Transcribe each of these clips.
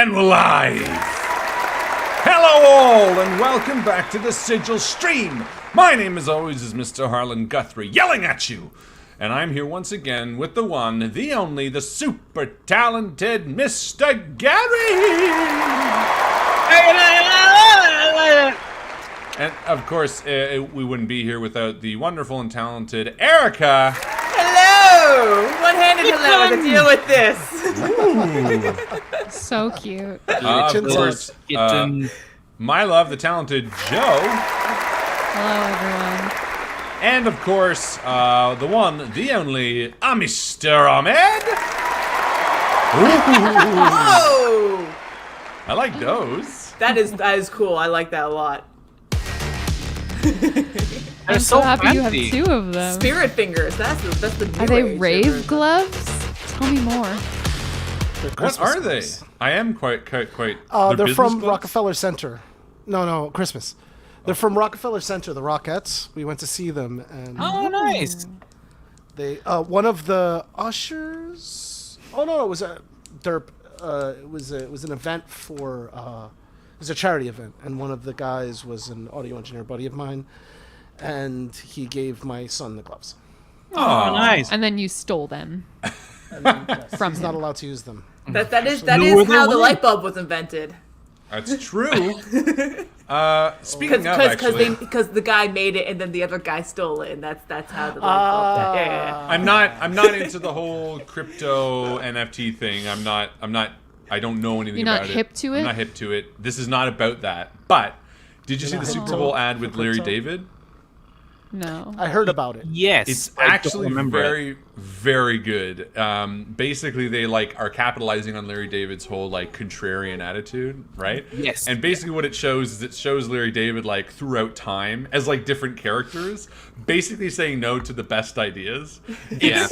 And we're live! Hello all, and welcome back to the Sigil stream! My name, as always, is Mr. Harlan Guthrie, yelling at you! And I'm here once again with the one, the only, the super talented Mr. Gary! And, of course, we wouldn't be here without the wonderful and talented Erica! Hello! One-handed hello, I can deal with this. So cute. Of course, my love, the talented Joe. Hello, everyone. And of course, the one, the only, Mr. Ahmed. Whoa! I like those. That is cool. I like that a lot. I'm so happy you have two of them. Spirit fingers. That's the new Are they age rave of- gloves? Tell me more. What are they? I am quite. They're business from gloves? Rockefeller Center. No, Christmas. They're from Rockefeller Center, the Rockettes. We went to see them, and Oh, nice. they one of the ushers. Oh no, it was a derp. It was an event for. It was a charity event, and one of the guys was an audio engineer buddy of mine, and he gave my son the gloves. Oh, nice. And then you stole them. And then, yes, From he's him. not allowed to use them. That is No, how the they light bulb was invented. That's true. Speaking of, actually, Because the guy made it and then the other guy stole it, and that's how the light bulb. Yeah. I'm not into the whole crypto NFT thing. I don't know anything You're not about it. hip to it? I'm not hip to it. This is not about that. But did you see the Super Bowl ad with Larry David? No. I heard about it. Yes. It's I don't actually remember it. very, very good. Basically, they are capitalizing on Larry David's whole contrarian attitude, right? Yes. And basically, what it shows is it shows Larry David throughout time as different characters, basically saying no to the best ideas. Yeah.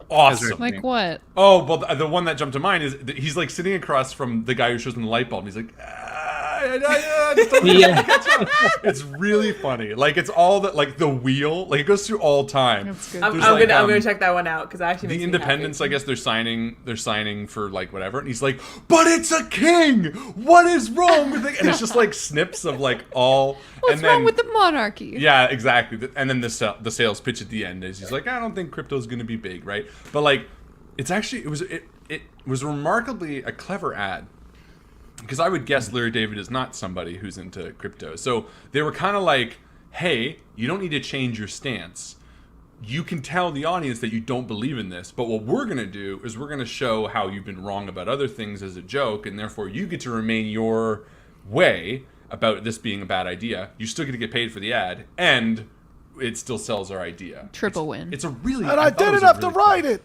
Awesome. Like what? Oh well, the one that jumped to mind is that he's sitting across from the guy who shows him the light bulb. And he's like. It's really funny. It's all the wheel. It goes through all time. That's good. I'm gonna check that one out because actually The makes me independents, happy. I guess they're signing for whatever, and he's like, "But it's a king. What is wrong with it?" And it's just snips of all. What's and then, wrong with the monarchy? Yeah, exactly. And then the sales pitch at the end is he's like, "I don't think crypto's gonna be big, right?" But it's actually it was remarkably a clever ad. Because I would guess Larry David is not somebody who's into crypto. So they were kind of like, hey, you don't need to change your stance. You can tell the audience that you don't believe in this. But what we're going to do is we're going to show how you've been wrong about other things as a joke. And therefore you get to remain your way about this being a bad idea. You still get to get paid for the ad. And it still sells our idea. Triple win. It's a really... And I didn't have to write it.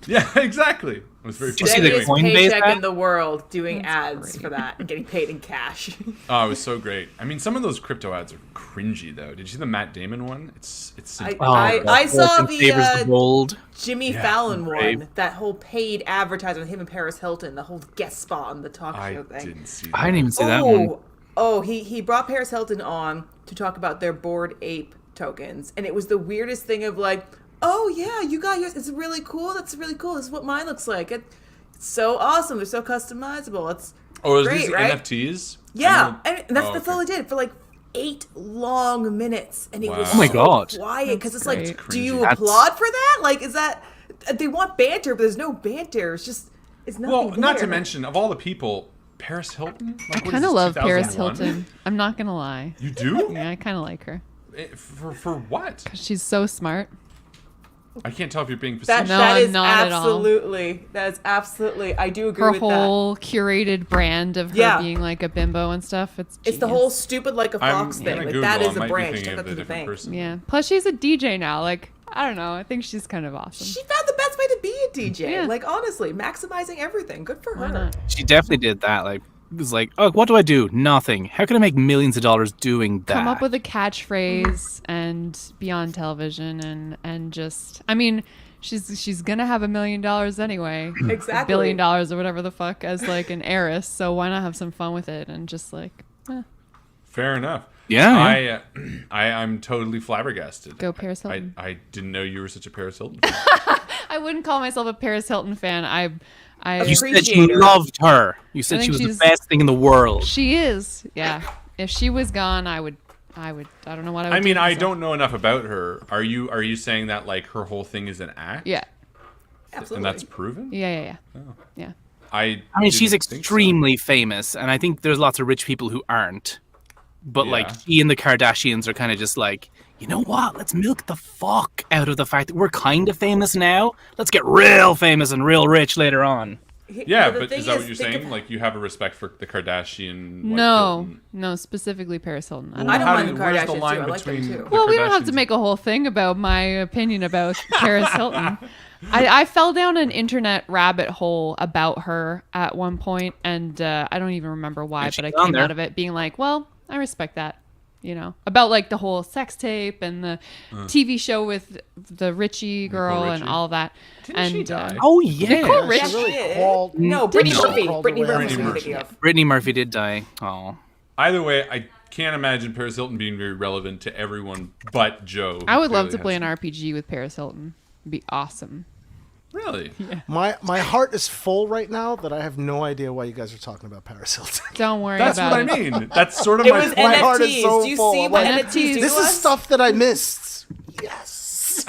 Yeah, exactly. It was very Did you see the Steadiest Coinbase paycheck ad? in the world doing That's ads great. for that and getting paid in cash. Oh, it was so great. I mean, some of those crypto ads are cringy, though. Did you see the Matt Damon one? It's I saw the gold. Jimmy Yeah, Fallon brave. one, that whole paid advertisement with him and Paris Hilton, the whole guest spot on the talk I show thing. didn't see that. I didn't even see that one. He brought Paris Hilton on to talk about their Bored Ape tokens, and it was the weirdest thing of oh yeah, you got yours. It's really cool. That's really cool. This is what mine looks like. It's so awesome. They're so customizable. It's Oh, is great, these right? NFTs? Yeah, I know- and that's Oh, all okay. I did for 8 long minutes, and it was Wow. Oh my so God. quiet because it's That's great. do you Cringy. applaud for that? Is that they want banter, but there's no banter. It's nothing. Well, not to there. mention, of all the people, Paris Hilton? I kind of love Paris 2001? Hilton. I'm not going to lie. You do? Yeah, I kind of like her. For what? She's so smart. I can't tell if you're being That, facetious. No, that I'm is not at all. absolutely. I do agree Her with whole curated brand of her Yeah. being a bimbo and stuff. It's that. It's the genius. whole stupid like a I'm fox gonna thing. Google. That I is a might be branch. thinking Turns of out the to be a different thing. person. Yeah. Plus, she's a DJ now. I don't know. I think she's kind of awesome. She found the best way to be a DJ. Yeah. Honestly, maximizing everything. Good for Why her. not? She definitely did that. It was oh, what do I do? Nothing. How can I make millions of dollars doing that? Come up with a catchphrase and be on television and just. I mean, she's gonna have $1 million anyway. Exactly. $1 billion or whatever the fuck as an heiress. So why not have some fun with it and just Fair enough. Yeah. I'm totally flabbergasted. Go Paris Hilton. I didn't know you were such a Paris Hilton. I wouldn't call myself a Paris Hilton fan. I You said Appreciate you her. loved her. You said I she think was the she's- best thing in the world. She is. Yeah. If she was gone, I don't know what I would I mean, do I myself. don't know enough about her. Are you saying that like her whole thing is an act? Yeah. Absolutely. And that's proven? Yeah. Oh. Yeah. I mean, she's didn't think so. extremely famous, and I think there's lots of rich people who aren't. But like, Yeah. she and the Kardashians are kind of just like, you know what? Let's milk the fuck out of the fact that we're kind of famous now. Let's get real famous and real rich later on. Yeah, the but thing is that what you're think saying? of- Like, you have a respect for the Kardashian? Like, No, Hilton? no, specifically Paris Hilton. I I don't How mind do- the where's Kardashians the too. line I like them between too. the Well, we don't have to Kardashians? make a whole thing about my opinion about Paris Hilton. I fell down an internet rabbit hole about her at one point, and I don't even remember why, And but I she's on came there. out of it being like, well, I respect that. You know, about like the whole sex tape and the TV show with the Richie girl and Richie? all that. Didn't and she die? Oh, yeah. Nicole She Rich. really Shit. crawled. No, Brittany Didn't Murphy. crawl Brittany the way Murphy. out of I'm the thinking of. Brittany Murphy did die. Oh. Either way, I can't imagine Paris Hilton being very relevant to everyone but Joe. I would love Clearly to play has- an RPG with Paris Hilton. It'd be awesome. Really? My heart is full right now that I have no idea why you guys are talking about Paris Hilton. Don't worry That's about what I it. mean. That's sort of It my was point. My heart is NFTs. so Do you full. see I'm what like, NFTs do This to is us? stuff that I missed. Yes.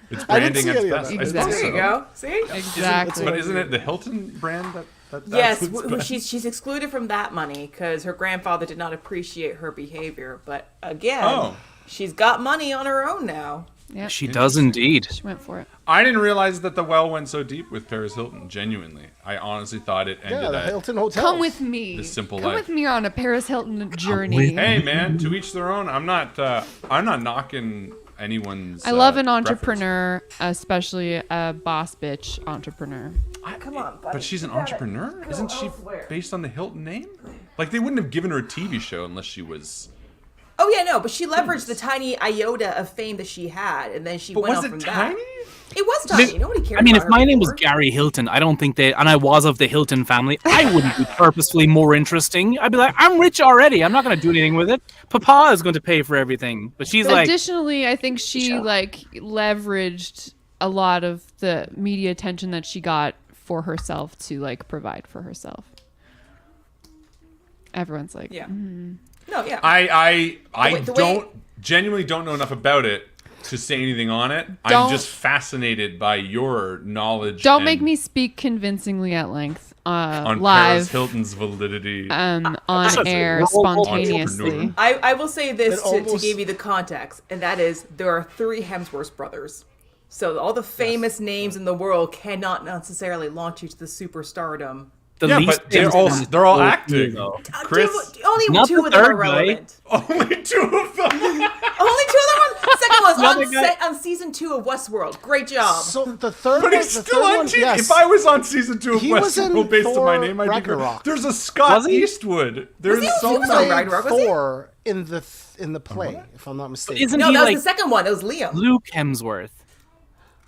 It's I didn't branding see at any of best. that. I suppose Exactly. There you so. go. See? Exactly. But isn't it the Hilton brand that Yes, that's what's best? she's excluded from that money because her grandfather did not appreciate her behavior. But again, Oh. she's got money on her own now. Yep. She does indeed. She went for it. I didn't realize that the well went so deep with Paris Hilton. Genuinely, I hononestly thought it ended Yeah, the at. Hilton Hotel. Come with me. The simple Come life. with me on a Paris Hilton journey. Hey man, to each their own. I'm not knocking anyone's. I love an preference. entrepreneur, especially a boss bitch entrepreneur. Come on, buddy. But she's an You gotta entrepreneur, go isn't she? elsewhere. Based on the Hilton name? Like they wouldn't have given her a TV show unless she was. Oh yeah, no, but she leveraged the tiny iota of fame that she had, and then she But went was on it from tiny? that. It was tiny. Nobody cared. I mean, about if her my name was before. Gary Hilton, I don't think and I was of the Hilton family, I wouldn't be purposefully more interesting. I'd be like, I'm rich already. I'm not going to do anything with it. Papa is going to pay for everything. But she's like, Additionally, I think she like leveraged a lot of the media attention that she got for herself to like provide for herself. Everyone's like, Yeah. No, yeah. I The way- genuinely don't know enough about it to say anything on it. Don't- I'm just fascinated by your knowledge. don't and make me speak convincingly at length on Paris live Hilton's validity. on That's air a spontaneously. entrepreneur. I will say this It to almost- give you the context, and that is there are 3 Hemsworth brothers. So all the famous names in the world cannot necessarily launch you to the superstardom. the Yeah, least but they're famous all one they're all is acting. though. Chris, Only Not 2 the of them are third guy. relevant. only 2 of them. Only 2 of them. The second one was Another on guy- set on season 2 of Westworld. Great job. So the third But one, he's the still third on one, TV. yes. If I was on season 2 of He was in Westworld based on my Thor name, I'd be Ragnarok. There's a Scott Was he? Eastwood. There's he? so He was on many. Ragnarok, was he? Thor in the play, if I'm not mistaken. Isn't No, he that was like the second one. That was Liam. Luke Hemsworth?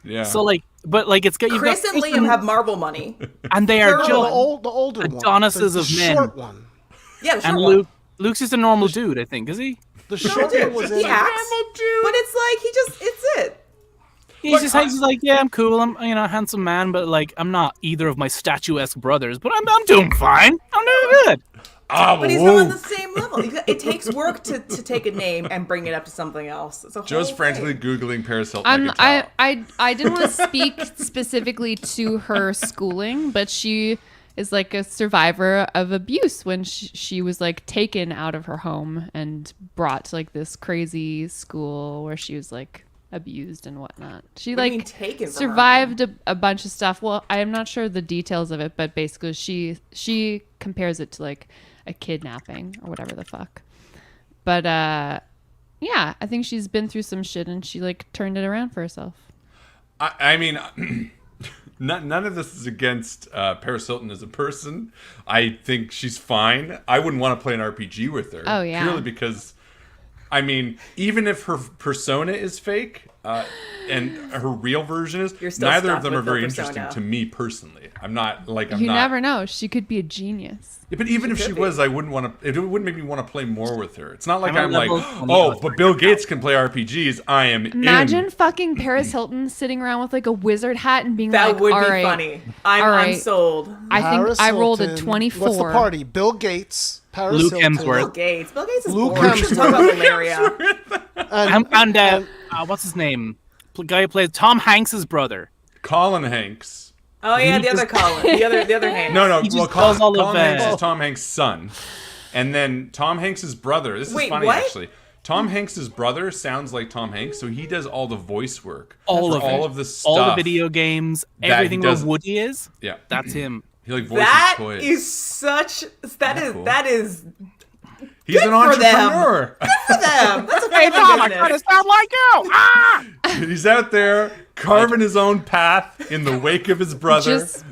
Yeah. So like, but like it's got you've Chris got and Liam have Marvel money. and they are Third No, one. just the older one. Adonis's the of men. short one. Yeah, the short and one. Luke's just a normal dude, I think, is he? The No, short dude, one was he in. acts, Normal dude. but it's like it's it. He's like, yeah, I'm cool. I'm a handsome man, but like I'm not either of my statuesque brothers. But I'm doing fine. I'm doing good. But he's not on the same level. It takes work to take a name and bring it up to something else. It's a Joe's whole frantically thing. Googling Paris Hilton. I didn't want to speak specifically to her schooling, but she is like a survivor of abuse when she was like taken out of her home and brought to like this crazy school where she was like abused and whatnot. She What do you mean like taken from her survived a bunch of stuff. Well, I am not sure the details of it, but basically she compares it to like a kidnapping or whatever the fuck. But yeah, I think she's been through some shit and she like turned it around for herself. I mean, none of this is against Paris Hilton as a person. I think she's fine. I wouldn't want to play an RPG with her. Oh, yeah. Purely because I mean, even if her persona is fake, and her real version is, You're still neither stuck of them with are very the persona. interesting to me personally. I'm not. You never know. She could be a genius. Yeah, but even if she could be. was, I wouldn't want to. It wouldn't make me want to play more with her. It's not like I'm I'm like, level 20. oh, but Bill Gates can play RPGs. I am Imagine in. fucking Paris Hilton sitting around with like a wizard hat and being That like, would "All be right, funny. I'm all right. sold. I think Paris I rolled a Hilton. 24." What's the party? Bill Gates, Paris Luke Hilton, Hemsworth. Bill Gates. Bill Gates is Luke boring. We should talk about Valeria. and what's his name? Guy who plays Tom Hanks's brother. Colin Hanks. Oh yeah, the other Colin. The other hand. No. He just Well, does all of Colin Hanks that. is Tom Hanks' son, and then Tom Hanks' brother. This is Wait, funny what? actually. Tom Hanks' brother sounds like Tom Hanks, so he does all the voice work, All for of all it. of the stuff, All the video games, he everything where does- Woody is. Yeah, That's him. he like voices That toys. is such. cool? That is He's an good for them. entrepreneur. for them. That's a Hey, family Tom, I kind of business. sound like you. Ah! He's out there carving his own path in the wake of his brother. Just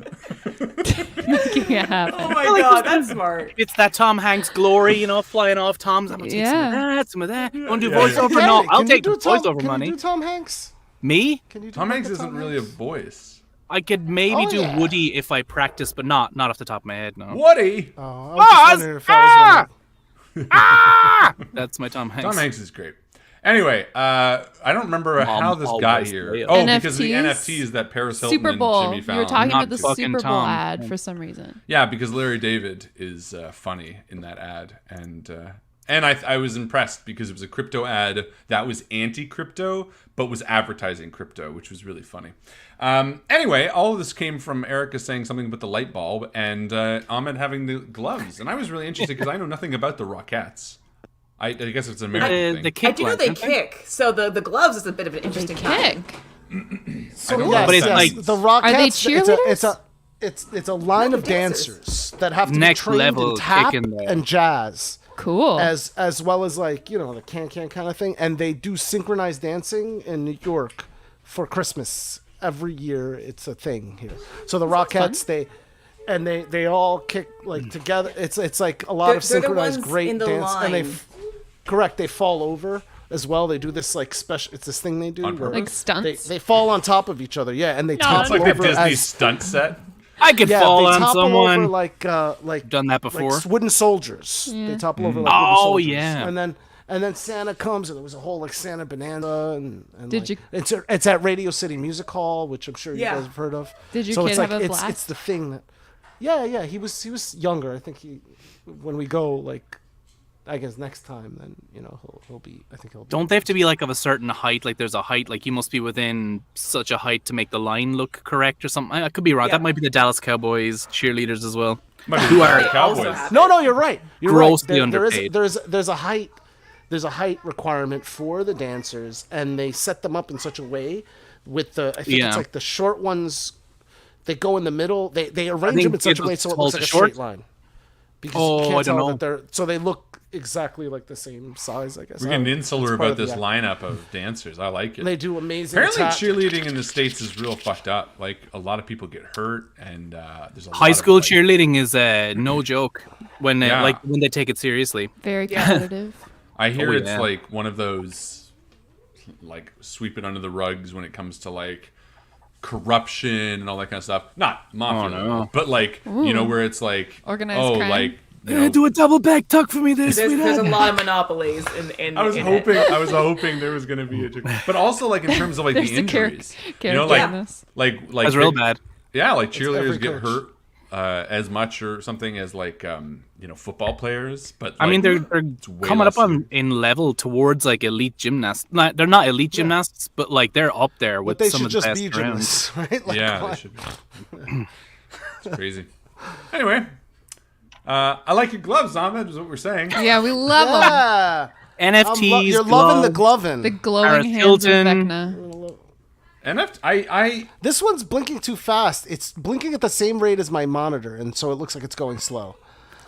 making it happen. Oh my god, that's smart. It's that Tom Hanks glory, flying off Tom's. I'm gonna take some of that. Want to do voiceover? Yeah. No, Hey, I'll can you take do the Tom- voiceover can money. you do Tom Hanks? Me? Can you do Tom like Hanks a isn't really a voice. I could maybe Oh, do yeah. Woody if I practice, but not off the top of my head. No. Woody. Oh, I was just wondering if that was That's my Tom Hanks. Tom Hanks is great. Anyway, I don't remember how this got always here. real. Oh, because the NFTs? NFTs that Paris Hilton Super and Bowl. Jimmy You Fallon. were talking Not about the fucking Super Bowl Tom. ad for some reason. Yeah, because Larry David is funny in that ad, and I was impressed because it was a crypto ad that was anti-crypto but was advertising crypto, which was really funny. Anyway, all of this came from Erica saying something about the light bulb and Ahmed having the gloves, and I was really interested because I know nothing about the Rockettes. I guess it's an American thing. The I kick do know one, they don't kick, so the gloves is a bit of an interesting thing. Kick. I don't So know yes, but it's yes, like- the Rockettes. Are they It's cheerleaders? a line of dancers. dancers that have to Next be trained level in tap kick in there. and jazz, Cool. as well as like the can kind of thing, and they do synchronized dancing in New York for Christmas every year. It's a thing here. So the Rockettes, they all kick like together. It's like a lot of They're the synchronized ones great in the dance, and line. correct, they fall over as well. They do this like special. It's this thing they do On where purpose? Like stunts? they fall on top of each other. Yeah, and they topple It's like the over Disney as stunt set. I could yeah, fall they on topple someone. over like Done that before. like wooden soldiers. They topple over like Oh, wooden soldiers. yeah. And then Santa comes, and there was a whole like Santa Bonanza, and Did like, you- It's at Radio City Music Hall, which I'm sure you Yeah. guys have heard of. Did your so kid it's like have a it's blast? the thing that. Yeah, he was younger. I think when we go like, I guess next time then he'll be. I think he'll. Be, Don't they have to be like of a certain height? Like there's a height, like you must be within such a height to make the line look correct or something. I could be wrong. Yeah. That might be the Dallas Cowboys cheerleaders as well. Who are Cowboys? No, you're right. You're Grossly right. underpaid. There's a height. There's a height requirement for the dancers, and they set them up in such a way with the. I think Yeah. it's like the short ones. They go in the middle. They arrange think them in such a it's way so it called looks like the a short? straight line. Because Oh, you I can't don't tell know. that they're so they look exactly like the same size. I guess We're getting It's insular part about of the this act. lineup of dancers. I like it. They do amazing. Apparently, tap. cheerleading in the States is real fucked up. Like, a lot of people get hurt, and there's a High lot school of, like, cheerleading is no joke when Yeah. when they take it seriously. Very competitive. I hear Oh, it's yeah. like one of those, like, sweep it under the rugs when it comes to, like, corruption and all that kind of stuff. Not mafia, Oh, no. but, like, where it's like, Organized crime. like, Do a double back tuck for me this There's a lot of monopolies in I was in hoping it. I was hoping there was gonna be a joke. But also like in terms of like There's the a injuries. character like in this. like That's real bad. Yeah, like every cheerleaders get coach. hurt as much or something as like football players. But I mean, like, they're it's way coming less up in level towards like elite gymnasts. They're not elite gymnasts, but like they're up there with But they some should of the just best be around. gymnasts, right? Like, yeah, why- they should be. It's crazy. Anyway, I like your gloves, Ahmed, is what we're saying. Yeah, we love them. Yeah. NFTs. You're loving the gloves. gloving. The glowing Paris hands Hilton. of Vecna. And This one's blinking too fast. It's blinking at the same rate as my monitor, and so it looks like it's going slow.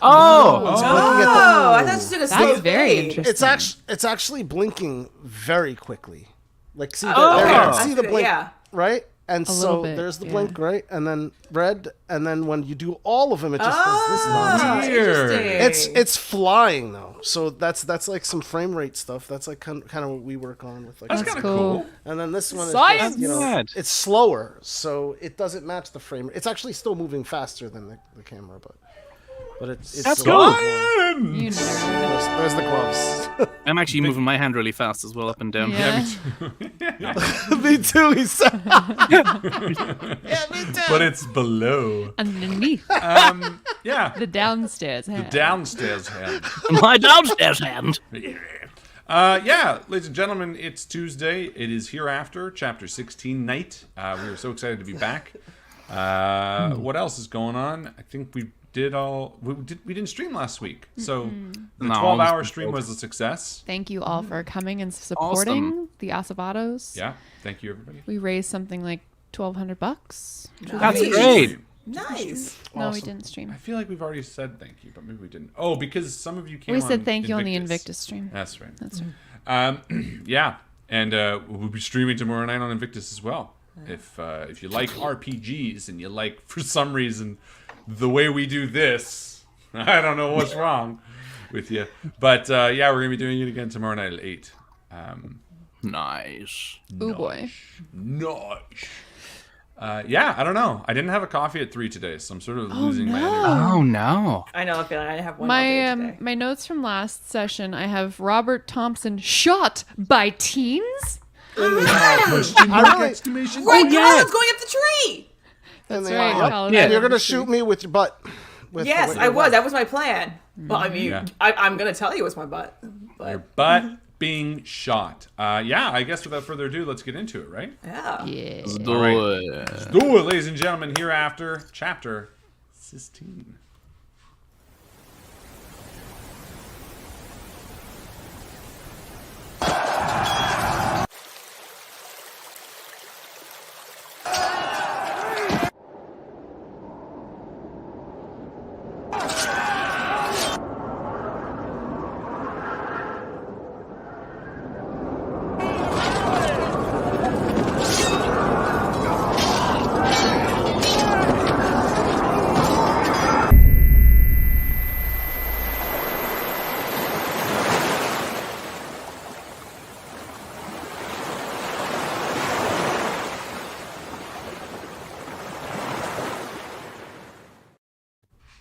Oh, It's blinking at the- Oh, I thought you took a slow That's very fade. interesting. It's actually blinking very quickly. Like see, Oh, there, okay. see the blink, Yeah. right? And A so little bit, there's the yeah. blink, right? And then red, and then when you do all of them, it just does this nonsense. Interesting. It's flying though, so that's like some frame rate stuff. That's like kind of what we work on with like. That's That's kind of cool. cool. And then this one is Science! just, Mad. it's slower, so it doesn't match the frame. It's actually still moving faster than the camera, but it's That's so cool. Science! You nerd. There's the gloves. I'm actually moving my hand really fast as well, up and down. Yeah. Me too. He said. Yeah, me too. But it's below. Underneath Yeah. the downstairs hand. Downstairs hand. My downstairs hand. Yeah, ladies and gentlemen, it's Tuesday. It is Hereafter, Chapter 16 night. We are so excited to be back. What else is going on? I think we didn't stream last week, so the No, 12-hour it's stream was a success. Thank you all for coming and supporting Awesome. the Acevedos. Yeah, thank you everybody. We raised something like $1,200. That's Nice. great. Nice. No, we Awesome. didn't stream. I feel like we've already said thank you, but maybe we didn't. Oh, because some of you came. We on said thank you on the Invictus stream. That's right. That's right. Yeah, and we'll be streaming tomorrow night on Invictus as well. If you like RPGs and you like, for some reason, the way we do this, I don't know what's wrong with you. But yeah, we're gonna be doing it again tomorrow night at 8. Nice. Oh boy. Nice. Yeah, I don't know. I didn't have a coffee at 3 today, so I'm sort of losing my energy. Oh no. I know. I feel like I have one all day today. My notes from last session, I have Robert Thompson shot by teens. I really, Exclamation. Right, yeah. Colin's going up the tree. That's then- right. Yep. Colin Yeah. Evans. you're gonna shoot me with your butt. With Yes, with I your was. butt. That was my plan. Well, I mean, Yeah. I'm gonna tell you it's my butt. Your But butt being shot. Yeah, I guess without further ado, let's get into it, right? yeah. Yeah. Do it. Let's do it, ladies and gentlemen. Hereafter, Chapter 16.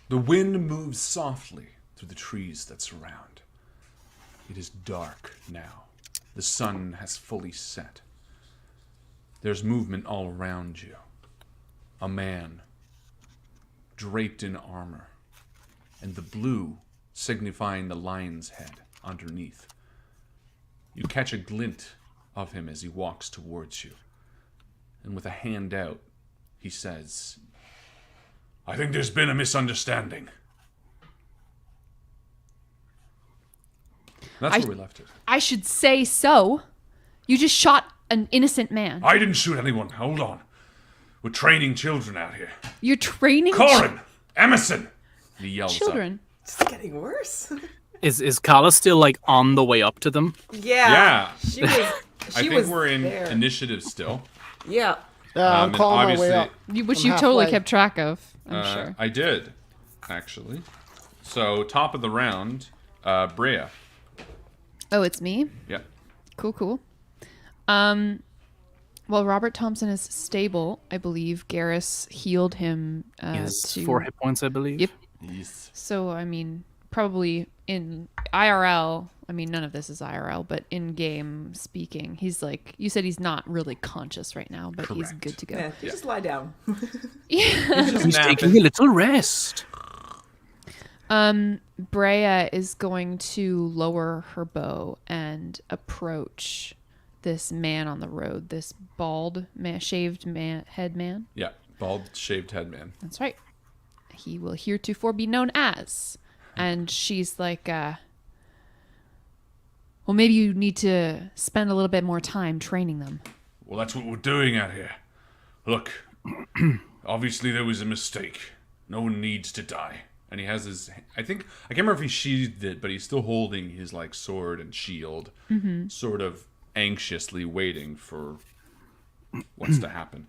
The wind moves softly through the trees that surround. It is dark now. The sun has fully set. There's movement all around you. A man, draped in armor, and the blue signifying the lion's head underneath. You catch a glint of him as he walks towards you, and with a hand out, he says, "I think there's been a misunderstanding." That's where we left it. I should say so. You just shot an innocent man. I didn't shoot anyone. Hold on. We're training children out here. You're training Corin! Emerson! And he yells children. It's getting worse. Is Kala still like on the way up to them? Yeah. Yeah. She was. I She think was we're in there. initiative still. Yeah. Yeah, I'm and calling my way obviously- up. Which I'm you totally halfway. kept track of, I'm sure. I did, actually. So, top of the round, Brea. Oh, it's me? Yeah. Cool. Well, Robert Thompson is stable. I believe Garrus healed him Is to 4 hit points, I believe. Yep. Yes. So, I mean, probably in IRL, I mean, none of this is IRL, but in game speaking, he's like, you said he's not really conscious right now, but he's Correct. good to go. Yeah. You just lie down. Just He's napping. taking a little rest. Brea is going to lower her bow and approach this man on the road, this bald, shaved head man. Yeah. Bald, shaved head man. That's right. He will heretofore be known as. And she's like, well, maybe you need to spend a little bit more time training them. Well, that's what we're doing out here. Look, obviously there was a mistake. No one needs to die. And he has his, I can't remember if he sheathed it, but he's still holding his, like, sword and shield, sort of anxiously waiting for what's to happen.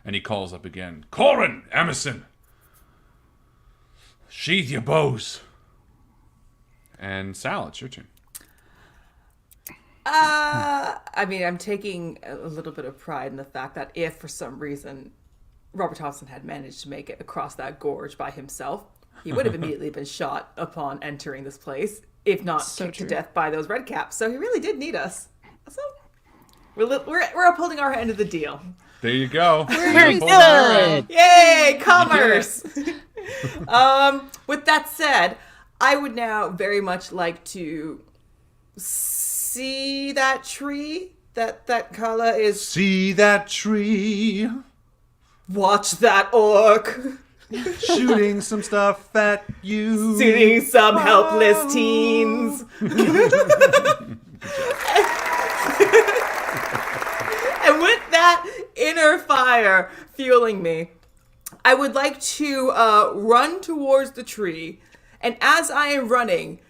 And he calls up again, Corin, Emerson, sheathe your bows. And Sal, it's your turn. I mean, I'm taking a little bit of pride in the fact that if for some reason Robert Thompson had managed to make it across that gorge by himself, he would have immediately been shot upon entering this place, if not kicked to death by those red caps. So he really did need us. So we're upholding our end of the deal. There you go. Very good. Yay, commerce! With that said, I would now very much like to see that tree that Kala is. See that tree Watch that orc shooting some stuff at you. soothing some helpless teens. And with that inner fire fueling me, I would like to run towards the tree, and as I am running,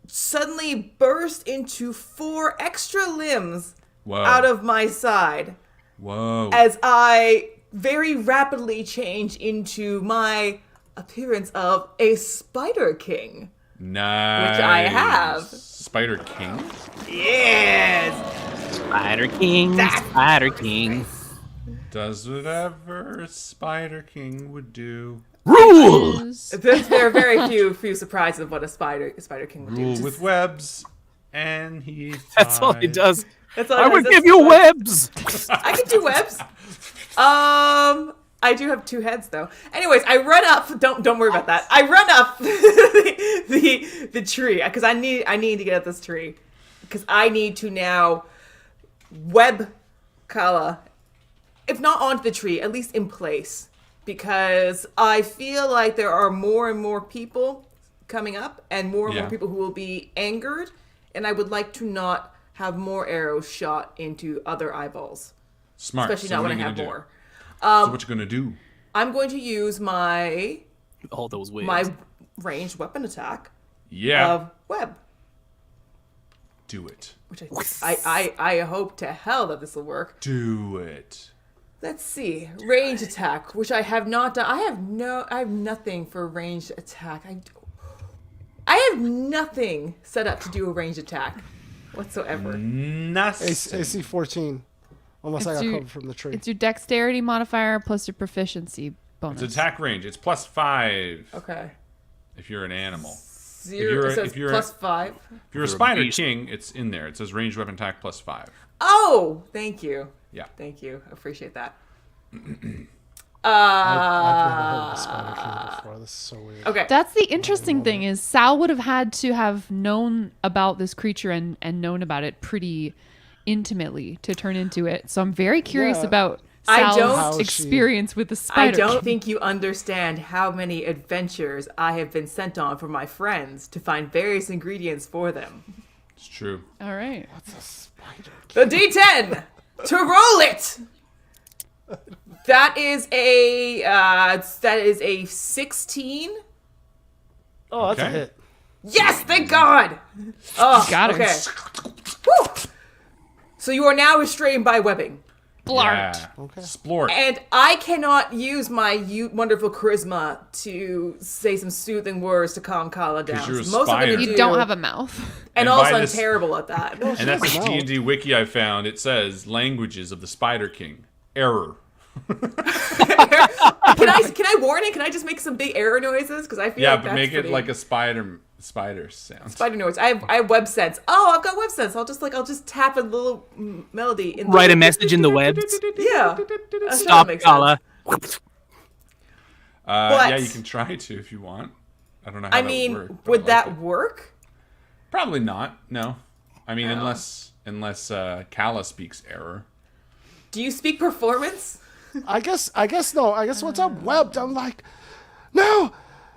suddenly burst into 4 extra limbs Whoa. out of my side Whoa. as I very rapidly change into my appearance of a Spider King. Nice. Which I have. Spider King? Yes! Spider King, Spider King. Does whatever a Spider King would do. Rule! There are very few surprises of what a Spider King would do. Rule Just- with webs, and he. That's all he does. That's all I it would is. give you webs. I can do webs. I do have 2 heads though. Anyways, I run up. Don't worry about that. I run up the tree because I need to get at this tree because I need to now web Kala, if not onto the tree, at least in place, because I feel like there are more and more people coming up and more Yeah. people who will be angered, and I would like to not have more arrows shot into other eyeballs, Smart. especially So not what when are I you have gonna do? more. So what you gonna do? I'm going to use my All those waves. my ranged weapon attack Yeah. of web, Do it. which I hope to hell that this will work. Do it. Let's see, range attack, which I have not done. I have nothing for ranged attack. I have nothing set up to do a ranged attack whatsoever. Nothing. AC 14. Unless I got covered from the tree. It's your dexterity modifier plus your proficiency bonus. It's attack range. It's +5 Okay. if you're an animal. 0, so it's if you're- +5. If you're a Spider King, it's in there. It says ranged weapon attack +5. Oh, thank you. Yeah. Thank you. I appreciate that. I've never heard of a Spider King before. This is so weird. Okay. That's the interesting thing is Sal would have had to have known about this creature and known about it pretty intimately to turn into it. So I'm very curious Yeah. about I Sal's don't- How is she- experience with the I spider. don't think you understand how many adventures I have been sent on from my friends to find various ingredients for them. It's true. All right. The D10 to roll it. That is a 16. Oh, that's a Okay. hit. Yes, thank God. Oh, Got her. okay. Whew. So you are now restrained by webbing. Blart. Yeah. Okay. Splort. And I cannot use my wonderful charisma to say some soothing words to calm Kala down. you're a So most I'm spider. gonna You do, don't have a mouth. and And also by I'm this- terrible at that. And that's the Wow. D&D wiki I found. It says languages of the Spider King. Error. Can I warn it? Can I just make some big error noises? Because I feel Yeah, like but that's make it pretty- like a spider sound. spider noise. I have web sense. Oh, I've got web sense. I'll just tap a little melody in. Write a message in the webs. Yeah. That Stop, makes sense. Kala. Yeah, you can try to if you want. I don't know how I that mean, would work. but would I like that it. work? Probably not. No. I mean, unless Kala speaks error. Do you speak performance? I guess no. I guess once I'm webbed, I'm like, no,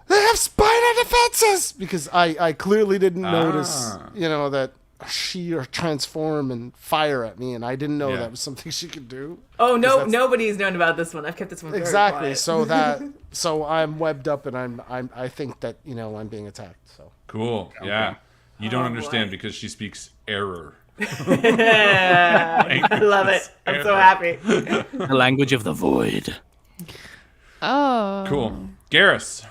they have spider defenses because I clearly didn't notice, that she or transform and fire at me, and I didn't know Yeah. that was something she could do. Oh no, that's- nobody's known about this one. I've kept this one very Exactly. quiet. So I'm webbed up, and I think that I'm being attacked. So Cool. Yeah. You don't Oh, understand boy. because she speaks error. I love it. I'm so happy. The language of the void. Oh. Cool. Garrus.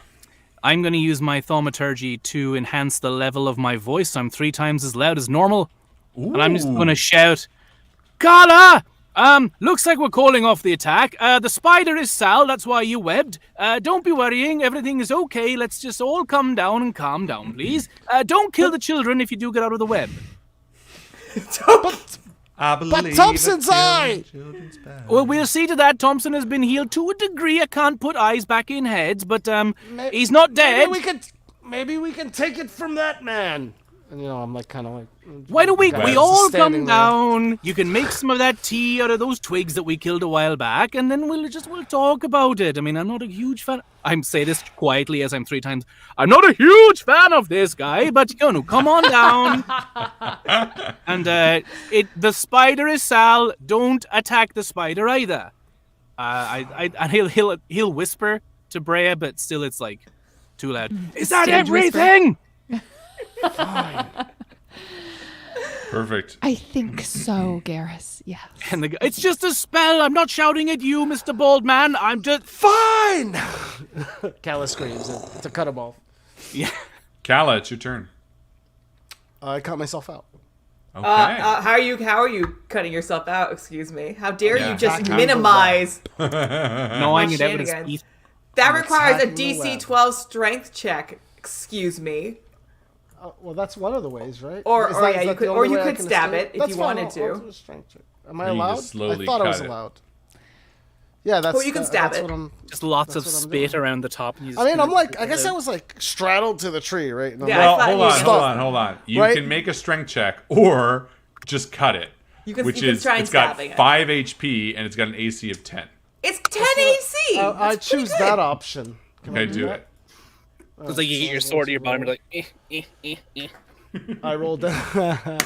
I'm going to use my thaumaturgy to enhance the level of my voice. I'm 3 times as loud as normal. Ooh. And I'm just going to shout, Kala! Looks like we're calling off the attack. The spider is Sal, that's why you webbed. Don't be worrying, everything is okay. Let's just all come down and calm down, please. Don't kill the children if you do get out of the web. I believe But Thompson's eye! Well, we'll see to that. Thompson has been healed to a degree. I can't put eyes back in heads, but he's not dead. Maybe we can take it from that man. And I'm like kind of like. Why don't we Guys all standing come there. down? You can make some of that tea out of those twigs that we killed a while back, and then we'll talk about it. I mean, I'm not a huge fan. I'm say this quietly as I'm 3 times. I'm not a huge fan of this guy, but come on down. And the spider is Sal. Don't attack the spider either. And he'll whisper to Brea, but still it's like too loud. Is that Stage whisper. everything? Perfect. I think so, Garrus. Yes. And the guy, it's just a spell. I'm not shouting at you, Mr. Bald Man. I'm just Fine! Kala screams to cut him off. yeah. Kala, it's your turn. I cut myself out. Okay. How are you cutting yourself out? Excuse me. How dare Yeah. you just Attacking minimize? Gnawing at evidence. Shenanigans. That requires a attacking the DC web. 12 strength check. Excuse me. Well, that's one of the ways, right? Or Is yeah, that you the could- only or you way I could can stab escape? it if That's you fine, wanted I'll to. do a strength check. Am I Then you allowed? just slowly I thought I was cut it. allowed. Yeah, that's. Well, you can stab that's it. What I'm, Just lots of That's what I'm spit doing. around the top. And you just I mean, kinda I'm like, put I guess it I out. was like straddled to the tree, right? And I'm Yeah, like, I Well, thought hold you on, should- hold on. You Right? can make a strength check or just cut it. You can It's got stabbing it. 5 HP and it's got an AC of 10. It's 10 AC. I That's pretty choose good. that option. Can I Okay, do that? it. It's like you get your sword to your bottom, you're like, I rolled a,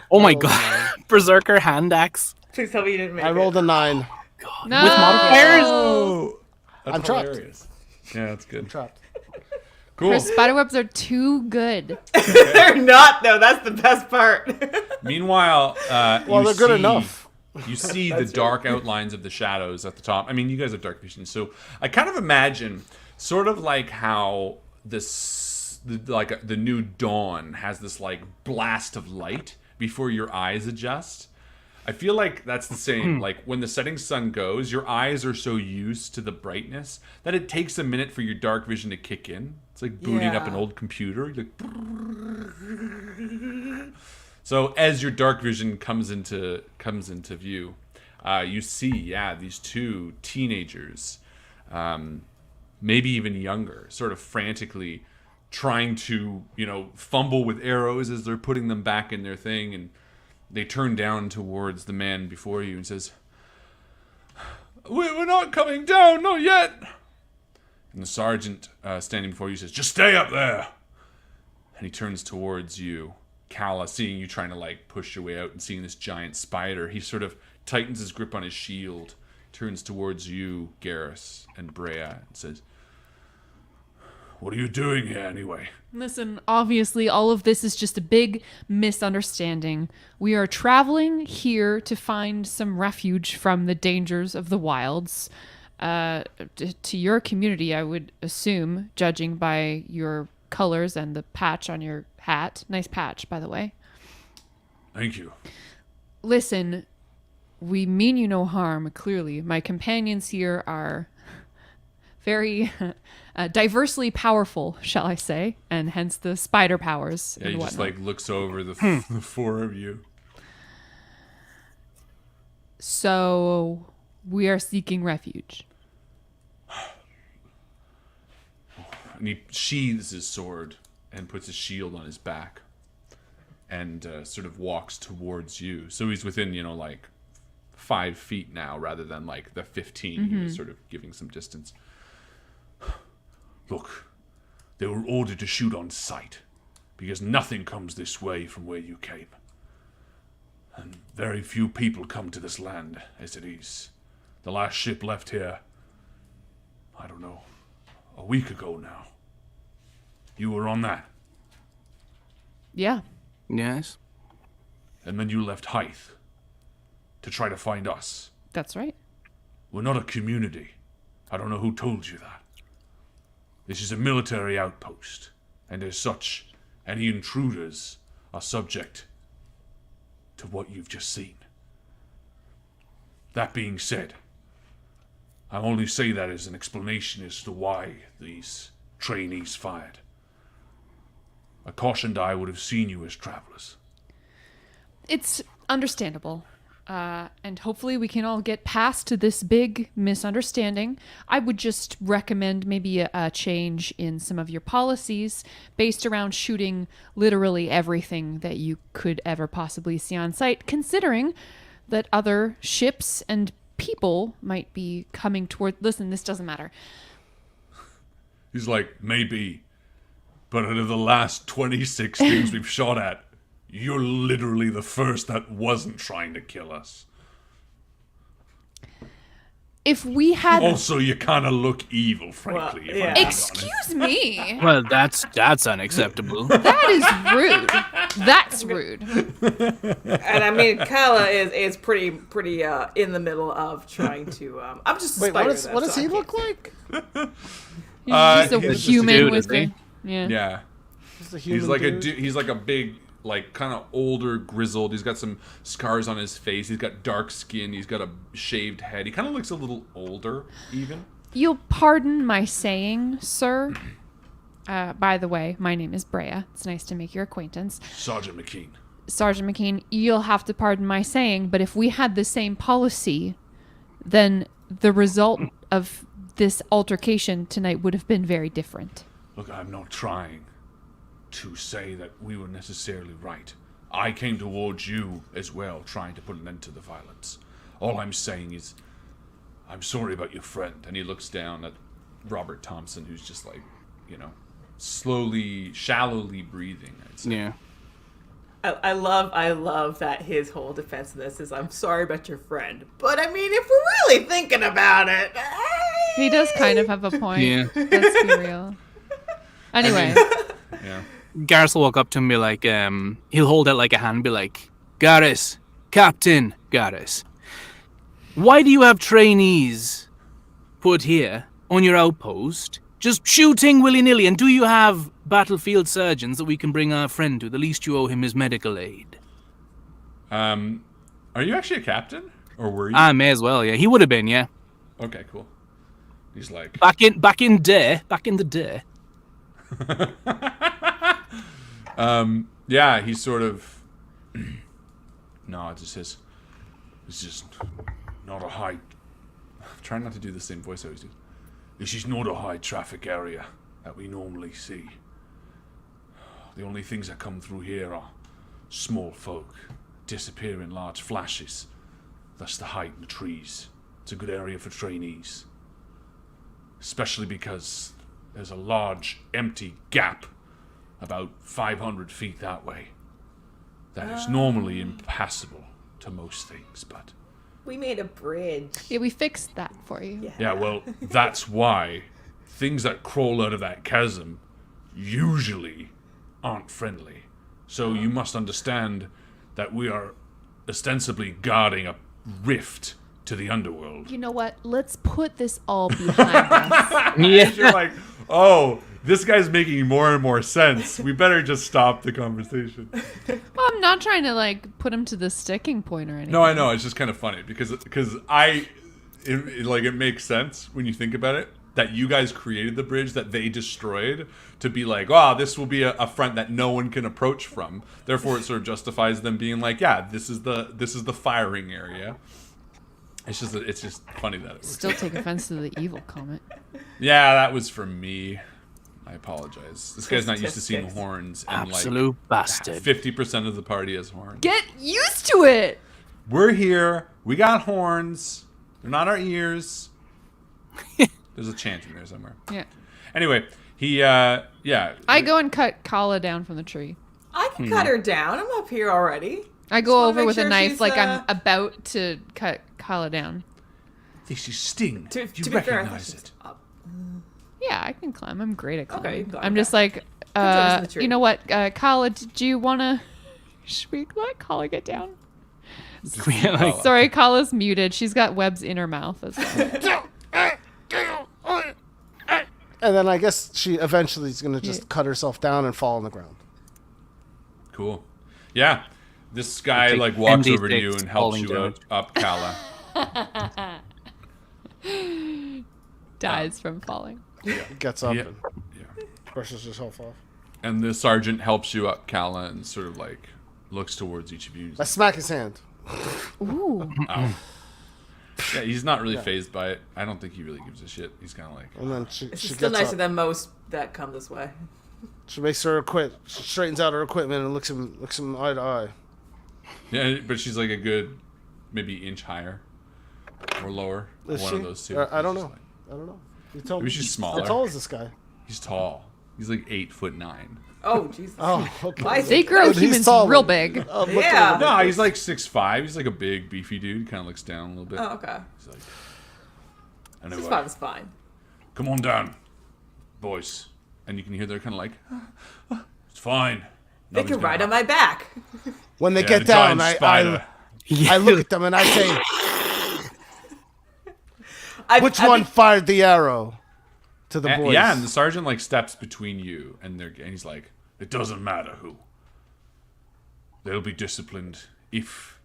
oh my god, berserker hand axe. Please tell me you didn't make I rolled it. a 9. No. With modifiers? Oh, that's I'm trapped. hilarious. Yeah, that's good. Trapped. Cool. Her spiderwebs are too good. They're not, though. That's the best part. Meanwhile, Well, they're good enough. You see the dark outlines of the shadows at the top. I mean, you guys have dark vision, so I kind of imagine sort of like how the new dawn has this like blast of light before your eyes adjust. I feel like that's the same. Like when the setting sun goes, your eyes are so used to the brightness that it takes a minute for your dark vision to kick in. It's like booting up Yeah. an old computer. You're like, so as your dark vision comes into view, you see, these 2 teenagers, maybe even younger, sort of frantically trying to, fumble with arrows as they're putting them back in their thing, and they turn down towards the man before you and says, "We're not coming down, not yet." And the sergeant standing before you says, "Just stay up there." And he turns towards you, Kala, seeing you trying to like push your way out and seeing this giant spider. He sort of tightens his grip on his shield, turns towards you, Garrus and Brea, and says, "What are you doing here anyway?" Listen, obviously, all of this is just a big misunderstanding. We are traveling here to find some refuge from the dangers of the wilds. To your community, I would assume, judging by your colors and the patch on your hat. Nice patch, by the way. Thank you. Listen, we mean you no harm, clearly. My companions here are very diversely powerful, shall I say, and hence the spider powers Yeah, and he just whatnot. like looks over the 4 of you. So we are seeking refuge. And he sheathes his sword and puts his shield on his back and sort of walks towards you. So he's within, like 5 feet now rather than like the 15. He was sort of giving some distance. "Look, they were ordered to shoot on sight because nothing comes this way from where you came. And very few people come to this land as it is. The last ship left here, I don't know, a week ago now. You were on that." Yeah. Yes. And then you left Hythe to try to find us. That's right. We're not a community. I don't know who told you that. This is a military outpost, and as such, any intruders are subject to what you've just seen. That being said, I only say that as an explanation as to why these trainees fired. A cautioned eye would have seen you as travelers. It's understandable. And hopefully we can all get past this big misunderstanding. I would just recommend maybe a change in some of your policies based around shooting literally everything that you could ever possibly see on site, considering that other ships and people might be coming toward... Listen, this doesn't matter. He's like, maybe, but out of the last 26 things we've shot at, you're literally the first that wasn't trying to kill us. If we had... Also, you kind of look evil, frankly. Well, if I'm yeah. being honest. Excuse me. Well, that's unacceptable. That is rude. That's rude. And I mean, Kala is pretty in the middle of trying to. I'm just. A Wait, spider, what though, does so he I look can't- like? He's just a he's just a human dude, with isn't a... Yeah. Yeah. Just a human He's like dude? he's like a big, like, kind of older, grizzled. He's got some scars on his face. He's got dark skin. He's got a shaved head. He kind of looks a little older, even. You'll pardon my saying, sir. By the way, my name is Brea. It's nice to make your acquaintance. Sergeant McKean. Sergeant McKean, you'll have to pardon my saying, but if we had the same policy, then the result of this altercation tonight would have been very different. Look, I'm not trying to say that we were necessarily right. I came towards you as well, trying to put an end to the violence. All I'm saying is, I'm sorry about your friend. And he looks down at Robert Thompson, who's just like, slowly, shallowly breathing, I'd say. Yeah. I love that his whole defense of this is I'm sorry about your friend, but I mean if we're really thinking about it, He does kind of have a point. Yeah. Let's be real. Anyway, Yeah. Garrus will walk up to him and be like, he'll hold out like a hand and be like, Garrus, Captain Garrus, why do you have trainees put here on your outpost, just shooting willy-nilly, and do you have battlefield surgeons that we can bring our friend to? The least you owe him is medical aid. Are you actually a captain? Or were you? I may as well, yeah. He would have been, yeah. Okay, cool. He's like... Back in the day. Yeah, he sort of... No, it just says... It's just not a high... I'm trying not to do the same voice I always do. This is not a high traffic area that we normally see. The only things that come through here are small folk, disappear in large flashes. Thus the height and the trees. It's a good area for trainees. Especially because there's a large empty gap about 500 feet that way. That is normally impassable to most things, but... we made a bridge. yeah, we fixed that for you. Yeah, well, that's why things that crawl out of that chasm usually aren't friendly. So you must understand that we are ostensibly guarding a rift to the underworld. You know what? Let's put this all behind us. Yeah. You're like, oh, this guy's making more and more sense. We better just stop the conversation. Well, I'm not trying to put him to the sticking point or anything. No, I know. It's just kind of funny because it makes sense when you think about it that you guys created the bridge that they destroyed to be like, oh, this will be a front that no one can approach from. Therefore, it sort of justifies them being like, yeah, this is the firing area. It's just funny that it was. Still take offense to the evil comment. Yeah, that was for me. I apologize. This guy's not used to seeing Statistics. horns, and Absolute bastard. 50% of the party has horns. Get used to it. We're here. We got horns. They're not our ears. There's a chant in there somewhere. Yeah. Anyway, yeah. I go and cut Kala down from the tree. I can cut her down. I'm up here already. I Just go wanna over make with a sure knife she's, like I'm about to cut Kala down. This is Sting. To you be fair, I think recognize she's it. up. Yeah, I can climb. I'm great at climbing. Okay, you can climb I'm just back. like, join us in the tree. you know what, Kala, do you want to Should we let Kala get down? Like, Sorry, Kala's muted. She's got webs in her mouth as well. And then I guess she eventually is going to just cut herself down and fall on the ground. Cool. Yeah. This guy Take like walks MD6 over to you and helps falling you damage. up Kala. Dies from falling. Gets up Yeah. and brushes herself off. And the sergeant helps you up Kala and sort of like looks towards each of you. I smack his hand. Ooh. Oh. Yeah, he's not really phased by it. I don't think he really gives a shit. He's kind of like, And then she It's gets still nicer up. than most that come this way. She makes her quit. She straightens out her equipment and looks him eye to eye. yeah, but she's like a good maybe inch higher or lower. Is One she? of those two. I don't She's know. like- I don't know. You tell Maybe me. she's smaller. How tall is this guy? He's tall. He's like 8'9". Oh, Jesus. Oh, okay. Why is They he grow But he's humans tall. real big. Look Yeah. at him. No, he's like 6'5". He's like a big, beefy dude. He kind of looks down a little bit. Oh, okay. He's like, 6'5" is fine. come on down, boys. And you can hear they're kind of like, it's fine. They can ride on my back. When they Yeah, get the down, giant I spider. look at them and I say, I which I one think- fired the arrow? To the boys. Yeah, and the sergeant like steps between you and he's like, it doesn't matter who. They'll be disciplined if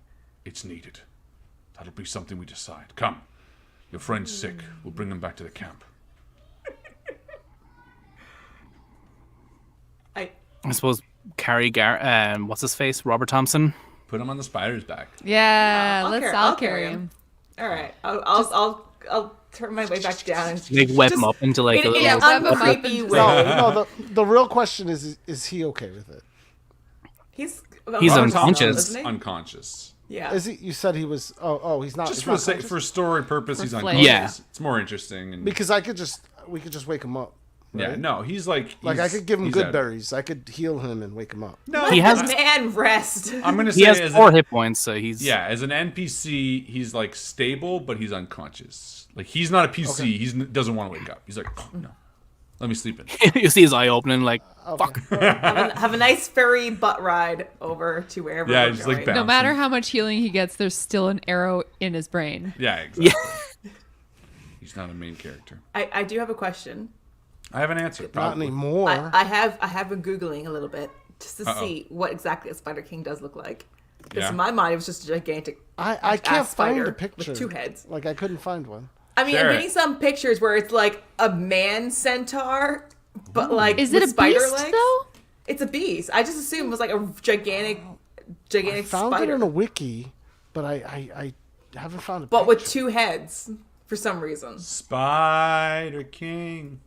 it's needed. That'll be something we decide. Come, your friend's sick. We'll bring him back to the camp. I suppose Carrie what's his face? Robert Thompson. Put him on the spider's back. Yeah, I'll carry carry him. all right. I'll turn my way back down and They web him just- up into like in a an little. web him up uncreepy into- way. No, the real question is he okay with it? He's He's unconscious, unconscious. isn't he? Unconscious. Yeah. Is he? You said he was. Oh, he's not. Just he's for not the sake, conscious? for story purpose, he's flavor. unconscious. Yeah. It's more interesting. And Because we could just wake him up. yeah, right? no, he's like, Like I could give him he's good out. berries. I could heal him and wake him up. No, He has- Man, rest. I'm gonna say He has as 4 hit points, so he's yeah, as an NPC, he's like stable, but he's unconscious. Like he's not a PC. He doesn't want to wake up. He's like, oh, no, let me sleep in. you see his eye opening like fuck. have a nice ferry butt ride over to wherever Yeah, we're just like going. bounce. No matter how much healing he gets, there's still an arrow in his brain. Yeah, exactly. He's not a main character. I do have a question. I have an answer. Not Probably. anymore. I have been Googling a little bit just to see what exactly a Spider King does look like. Because Yeah. in my mind, it was just a gigantic I can't ass spider find a picture with 2 heads. Like I couldn't find one. I mean, Share I'm it. getting some pictures where it's like a man centaur, but like Is it with a spider beast legs. though? It's a beast. I just assumed it was like a gigantic I found spider, it in a wiki, but I haven't found a but with picture. 2 heads for some reason. Spider King.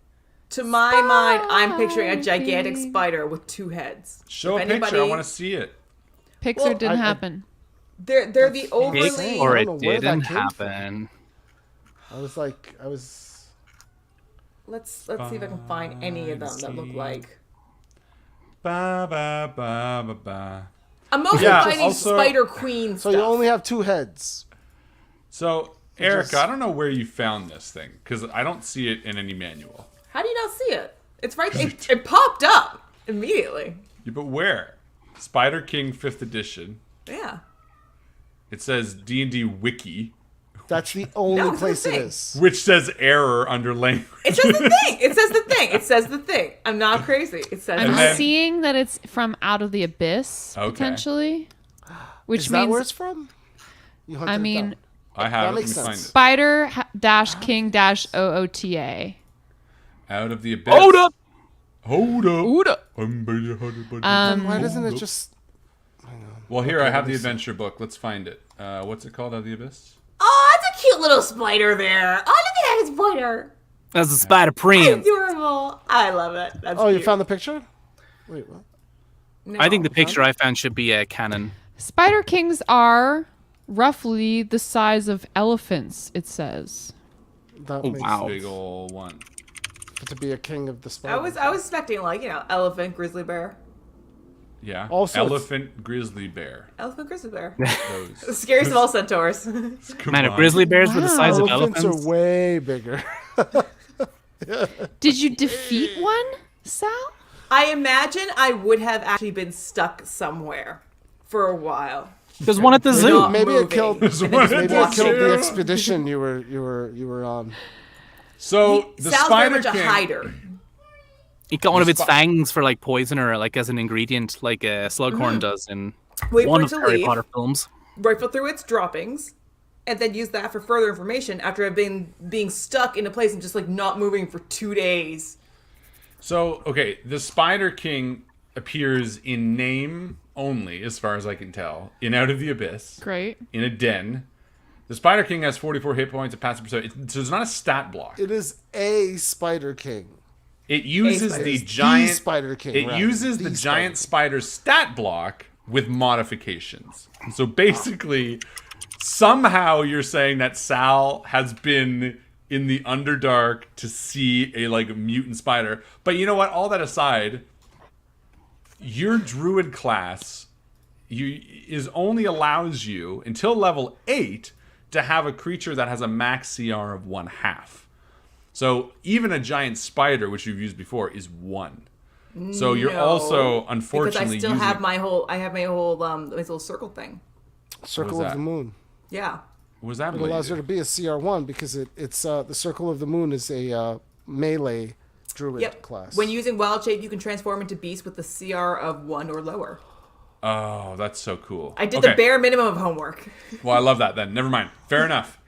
To my mind, I'm picturing a gigantic spider with 2 heads. Show If a picture. I anybody- want to see it. Pixar Well, didn't I- happen. They're the Big overly. or I it don't know where that didn't came happen. I was. Let's see if I can find any of them that look like. Ba ba ba ba ba. I'm mostly Yeah, finding also- Spider Queen So stuff. you only have 2 heads. So, Erica, just- I don't know where you found this thing because I don't see it in any manual. How do you not see it? It's right. It popped up immediately. Yeah, but where? Spider King 5th edition. Yeah. It says D&D Wiki, That's the only No, it's place the it thing. is. which says error under language. It says the thing. It says the thing. It says the thing. I'm not crazy. It says I'm the then- thing. seeing that it's from Out of the Abyss, Okay. potentially. Which Is that means, where it's from? You hunted I it mean, down. I have it. Let me makes find sense. it. Spider-King-OOTA. Out of the Abyss. Hold up. Hold up. Ooda. Then why doesn't it just? Well, here I have the adventure book. Let's find it. What's it called? Out of the Abyss? Oh, it's a cute little spider there. Oh, look at that spider. That's a spider prince. Adorable. I love it. That's Oh, you cute. found the picture? Wait, what? No. I think the picture I found should be a canon. Spider Kings are roughly the size of elephants, it says. That Oh, makes wow. Big ol' one. to be a king of the spider. I was expecting like elephant, grizzly bear, Yeah. Also, Elephant, grizzly bear. elephant, grizzly bear. Those. The scariest of all centaurs. Come Man, if on. grizzly bears were the size of Elephants elephants. are way bigger. Did you defeat one, Sal? I imagine I would have actually been stuck somewhere for a while. There's one at the zoo. Not Maybe it moving. killed. There's And one then at just the walking. zoo. The expedition you were on. So the Sal's very Spider much a King. hider. It got one of its fangs for like poison or like as an ingredient, like a Slughorn does in Wait one for of it the to Harry leave, Potter films. rifle through its droppings, and then use that for further information after I've been being stuck in a place and just like not moving for 2 days. So, okay, the Spider King appears in name only, as far as I can tell, in Out of the Abyss, Great. in a den. The Spider King has 44 hit points, a passive percent. So it's not a stat block. It is a Spider King. It uses Spider. the It's the giant Spider King, It rather. uses the The giant Spider spider stat block with modifications. So basically, somehow you're saying that Sal has been in the Underdark to see a like mutant spider. But you know what? All that aside, your druid class is only allows you until level 8 to have a creature that has a max CR of 1/2. So even a giant spider, which you've used before, is 1. So you're No, also because unfortunately I still using have my whole this little circle thing. Circle What of was the that? Moon. Yeah. What was that? It let allows you her do? to be a CR1 because it's the Circle of the Moon is a melee druid Yep. class. When using wild shape, you can transform into beasts with the CR of 1 or lower. Oh, that's so cool. I did Okay. the bare minimum of homework. Well, I love that then. Never mind. Fair enough.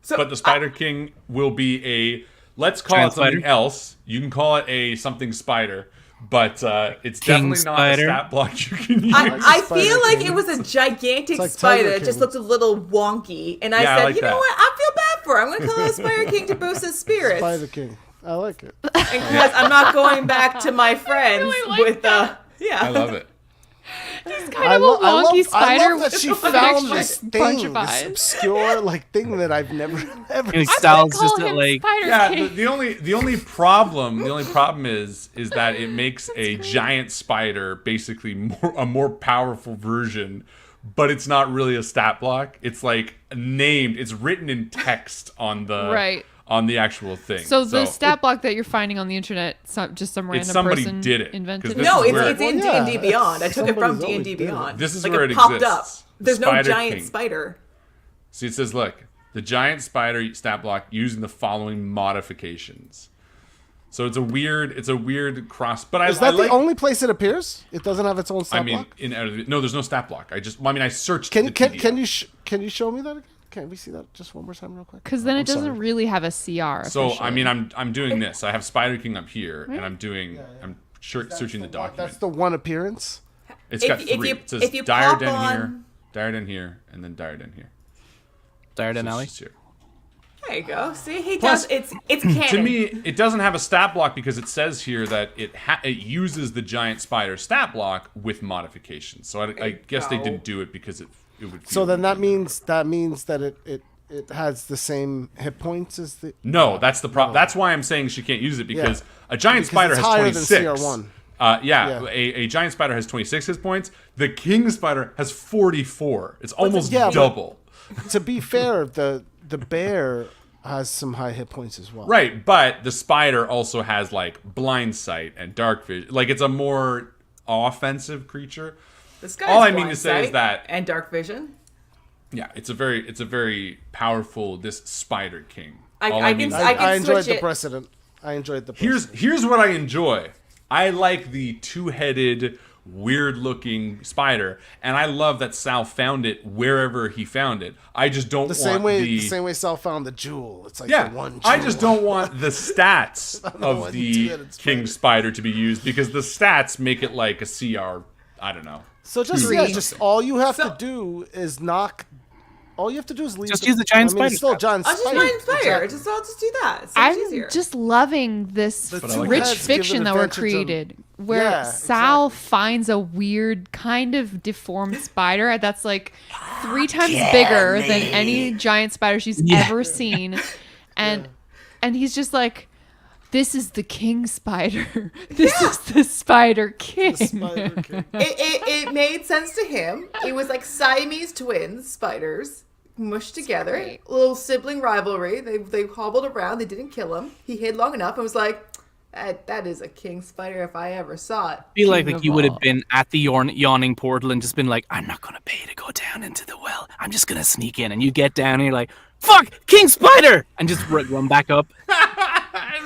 So, But the Spider King will be a, let's call Giant it something spider? else. You can call it a something spider, but it's King definitely not a spider. stat block you can use. I Spider feel like King. it was a gigantic like spider Tiger that just King. looked a little wonky. And I Yeah, I said, like you know that. what? I feel bad for her. I'm going to call it a Spider King to boost his spirits. Spider King. I like it. And because I'm not going back to my friends really like with that. I love it. It's kind of a wonky spider I love that with she an found extra this bunch thing, of this eyes. obscure like thing that I've never ever. And seen. Sal's Call just him like Spider Yeah, King. the only problem is that it makes a giant spider basically a more powerful version, but it's not really a stat block. It's like named, it's written in text on the Right. on the actual thing. So the stat block that you're finding on the internet, just some random somebody person did it, 'cause invented this it. No, is where- it's in Well, yeah, D&D Beyond. I took it from somebody's always D&D did it. Beyond. This is like where it popped exists. up. There's no Spider giant King. spider. See, it says, look, the giant spider stat block using the following modifications. So it's a weird cross. But Is I that like. the only place it appears? It doesn't have its own stat I mean, block. no, there's no stat block. I searched. Can the can TDL. can you can you show me that again? Can we see that just one more time, real quick? Because then I'm it doesn't sorry. really have a CR. So I officially. mean, I'm doing this. I have Spider King up here, and I'm searching the document. That's the one appearance. It's If- got if 3. you- It says if you Dire pop Den here, on- Dire Den here, and then Dire Den here. Darden So Alley. it's just here. There you go. See, he Plus, does. It's canon. To me, it doesn't have a stat block because it says here that it uses the giant spider stat block with modifications. So I guess they go. didn't do it because it would. So feel then that weird. means that it has the same hit points as the. No, that's the problem. That's why I'm saying she can't use it because a giant Because spider it's has higher 26. than CR1. Yeah. Yeah. A giant spider has 26 hit points. The king spider has 44. It's almost yeah, but- double. To be fair, the bear has some high hit points as well. Right, but the spider also has like blind sight and dark vision. Like it's a more offensive creature. This guy's all I mean blind to say is sight that- and dark vision. Yeah, it's a very powerful this Spider King. I All can- mean is I that- can I enjoyed switch the it. precedent. I enjoyed the precedent. Here's what I enjoy. I like the two-headed, weird-looking spider, and I love that Sal found it wherever he found it. I just don't the want same way Sal found the jewel. It's like Yeah, the one jewel. I just don't want the stats of want the two-headed King Spider to be used because the stats make it like a CR. I don't know. So just Three. just all you have So- to do is knock. All you have to do is leave. Just use the giant I mean, it's spider still a giant I'll just spider. mind inspire. Exactly. I'll just do that. It's so much I'm easier. just loving this The two rich heads give fiction an that we're advantage of- created, where Yeah, Sal finds a weird, kind of deformed spider that's like 3 times bigger than any giant spider she's ever seen, and he's just like, "This is the king spider. This is the Spider King." Spider King. It made sense to him. It was like Siamese twins, spiders, mushed together. great. Little sibling rivalry. They hobbled around. They didn't kill him. He hid long enough and was like, That is a king spider if I ever saw it. I feel King like of you would have all. been at the yawning portal and just been like, I'm not going to pay to go down into the well. I'm just going to sneak in. And you get down and you're like, fuck, King Spider! And just run back up.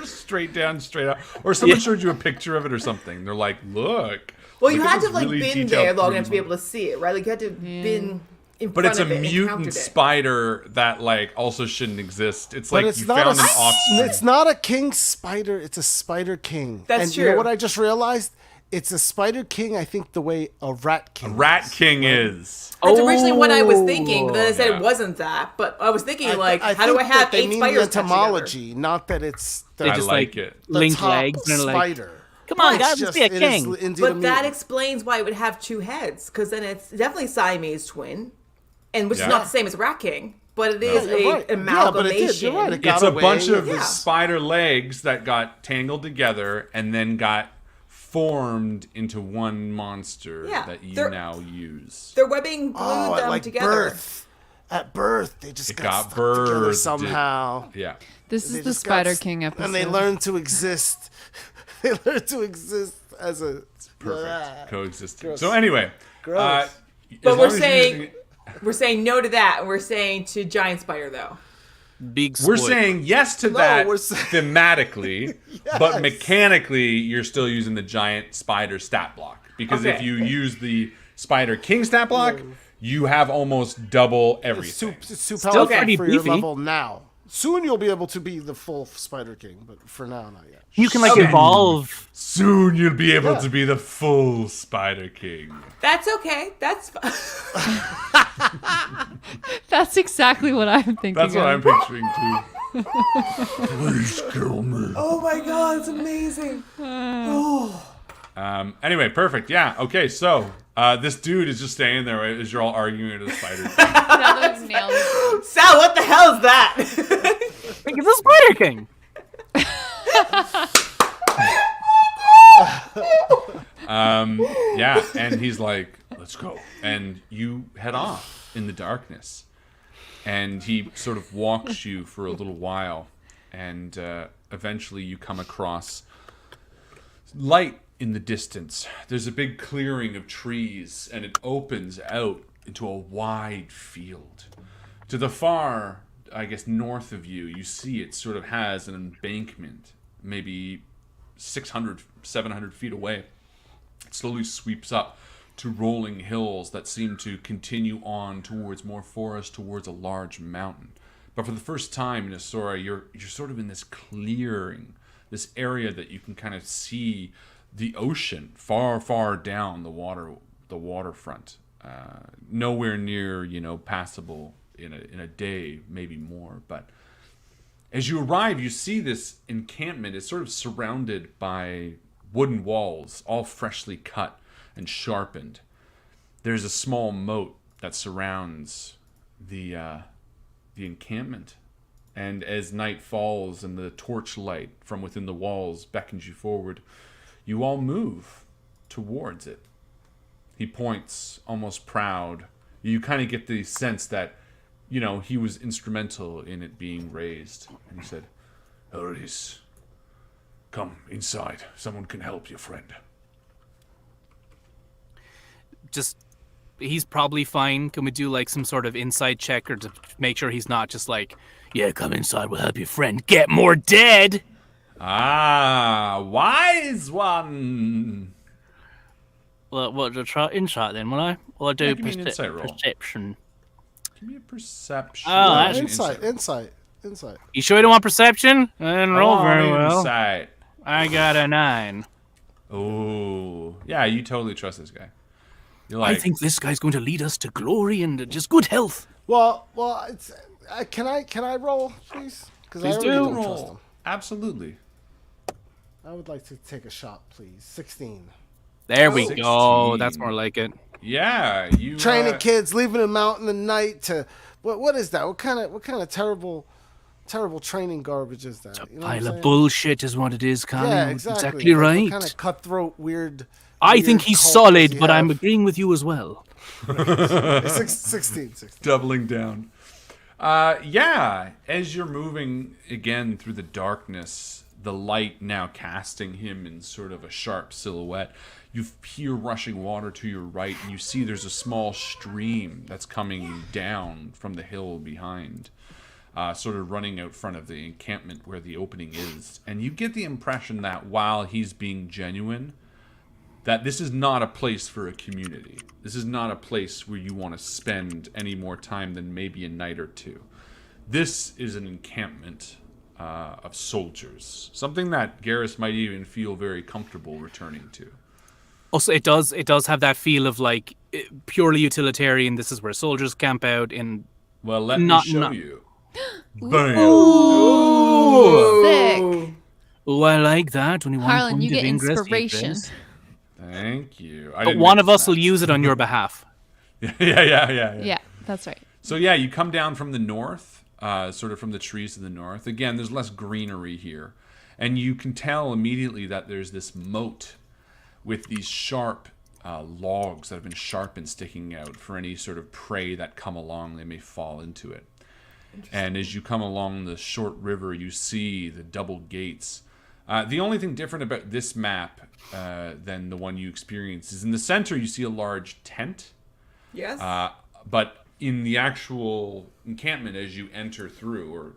Straight down, straight up. Or someone showed you a picture of it or something. They're like, look. Well, you look at had to this like really been detailed there long enough to be 3D able to see it, right? Like you had to have been in But front it's a of it and mutant encountered it. spider that like also shouldn't exist. It's But like it's you not found an a offspring. it's not a king spider. It's a spider king. That's and You know true. what I just realized? It's a spider king. I think the way a rat king. Rat is. King is. That's originally what I was thinking, but then I said yeah. it wasn't that. But I was thinking, I like, think how do I have that they 8 mean spiders the attached together? etymology, not that it's the, I just like like it. the link top legs and are like, spider. come on, It's guys, let's just- be a it is king. indeed a But that mutant. explains why it would have 2 heads, because then it's definitely Siamese twin, and which Yeah. is not the same as Rat King, but it is You're right. amalgamation. Yeah, but it did. You're right. It got It's a away. bunch of Yeah. spider legs that got tangled together and then got formed into one monster Yeah, that you they're- now use. Their webbing glued Oh, them at like together. birth. At birth, they just It got, got stuck together birthed. somehow. Yeah. This They is the just got Spider s- King episode. And they learn to exist. They learn to exist as a Perfect. Coexisting. Gross. So anyway. Gross. as But long we're as you're saying using it- we're saying no to that, and we're saying to giant spider though. Big We're spoil. saying yes to that we're saying- thematically, but Yes. mechanically, you're still using the giant spider stat block. Because if Okay. you use the Spider King stat block, you have almost double everything. It's too Still powerful pretty for your beefy. level now. Soon you'll be able to be the full Spider King, but for now, not yet. You can like Okay. evolve. Soon you'll be able Yeah. to be the full Spider King. That's okay. That's That's exactly what I'm thinking. That's what I'm of. picturing too. Please kill me. oh my god, it's amazing. Anyway, perfect. Yeah. Okay. So this dude is just staying there right, as you're all arguing to the spider. That was nailed it. Sal, what the hell is that? It's a Spider King. Yeah, and he's like, "Let's go," and you head off in the darkness, and he sort of walks you for a little while, and eventually you come across light in the distance. There's a big clearing of trees, and it opens out into a wide field. To the far, I guess, north of you, you see it sort of has an embankment, maybe 600, 700 feet away. It slowly sweeps up to rolling hills that seem to continue on towards more forest, towards a large mountain. But for the first time in Asora, you're sort of in this clearing, this area that you can kind of see the ocean far, far down the waterfront. Nowhere near, passable in a day, maybe more. But as you arrive, you see this encampment is sort of surrounded by wooden walls, all freshly cut and sharpened. There's a small moat that surrounds the encampment. And as night falls and the torchlight from within the walls beckons you forward, you all move towards it. He points, almost proud. You kind of get the sense that, he was instrumental in it being raised. And he said, "Elris, come inside. Someone can help you, friend." Just, he's probably fine. Can we do like some sort of insight check or to make sure he's not just like, yeah, come inside, we'll help your friend get more dead? Ah, wise one. Well, try insight then, will I? Will I do Yeah, give me an insight roll. perception? Give me a perception. Oh, that's- Insight. You sure you don't want perception? I didn't roll Oh, very well. Insight. I got a 9. Oh, yeah, you totally trust this guy. You're like, I think this guy's going to lead us to glory and just good health. Well, it's, can I roll, please? Because I Please already do. don't trust him. roll. Absolutely. I would like to take a shot, please. 16. There we 16. go. That's more like it. Yeah, you Training kids, leaving them out in the night to what is that? What kind of terrible training garbage is that? You know what I'm Pile of saying? bullshit is what it is, Connie. Yeah, Exactly Like, right. What kind of cutthroat, weird. I weird think he's cult solid, does he but I'm have? agreeing with you as well. 16. doubling down. Yeah, as you're moving again through the darkness, the light now casting him in sort of a sharp silhouette. You hear rushing water to your right, and you see there's a small stream that's coming down from the hill behind, sort of running out front of the encampment where the opening is. And you get the impression that while he's being genuine, that this is not a place for a community. This is not a place where you want to spend any more time than maybe a night or two. This is an encampment of soldiers, something that Garrus might even feel very comfortable returning to. Also, it does have that feel of like purely utilitarian. This is where soldiers camp out in. Well, let me show you. Bam. Ooh. Sick. Oh, I like that. 21 Harlan, you point get of ingress, inspiration. egress. Thank you. But one of us will use it on your behalf. Yeah, that's right. So yeah, you come down from the north, sort of from the trees to the north. Again, there's less greenery here. And you can tell immediately that there's this moat with these sharp logs that have been sharpened sticking out for any sort of prey that come along. They may fall into it. And as you come along the short river, you see the double gates. The only thing different about this map than the one you experienced is in the center you see a large tent. Yes. But in the actual encampment, as you enter through, or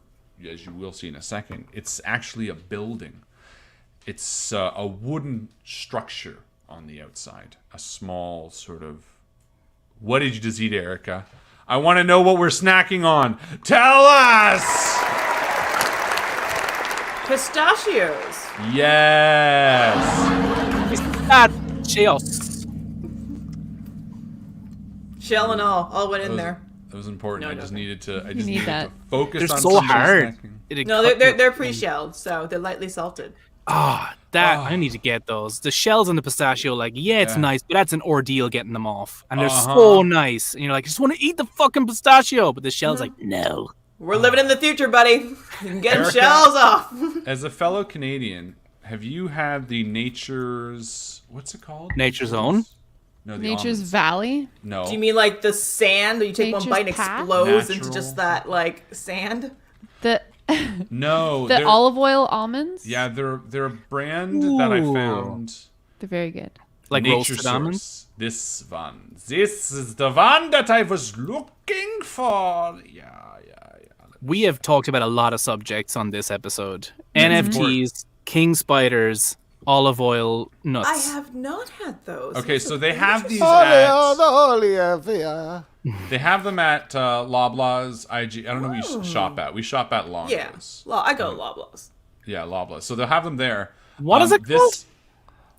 as you will see in a second, it's actually a building. It's a wooden structure on the outside. A small sort of... What did you just eat, Erica? I want to know what we're snacking on. Tell us! Pistachios. Yes! Pistachios. Shell and all went in there. That was important. No, I no, just no. needed to. I You just need needed that. to focus They're on so some hard. snacking. No, they're pre-shelled, so they're lightly salted. I need to get those. The shells on the pistachio, like, it's nice, but that's an ordeal getting them off. And they're so nice. And you're like, I just want to eat the fucking pistachio. But the shell's like, no. We're living in the future, buddy. You can get Erica? shells off. As a fellow Canadian, have you had the Nature's... What's it called? Nature's Own? No, the Nature's almonds. Valley. No. Do you mean like the sand? Or you take one Nature's bite and Path? explodes into Natural. just that like sand? The No. the they're- olive oil almonds. Yeah, they're a brand that I found. They're very good. Like Nature roasted almonds? Source. This one. This is the one that I was looking for. Yeah. We have talked about a lot of subjects on this episode. NFTs, king spiders, olive oil, nuts. I have not had those. Okay, so they have these Olivia. They have them at Loblaws, IG. I don't know where you shop at. We shop at Longos. Yeah, I go Loblaws. Yeah, Loblaws. So they'll have them there. What is it called? This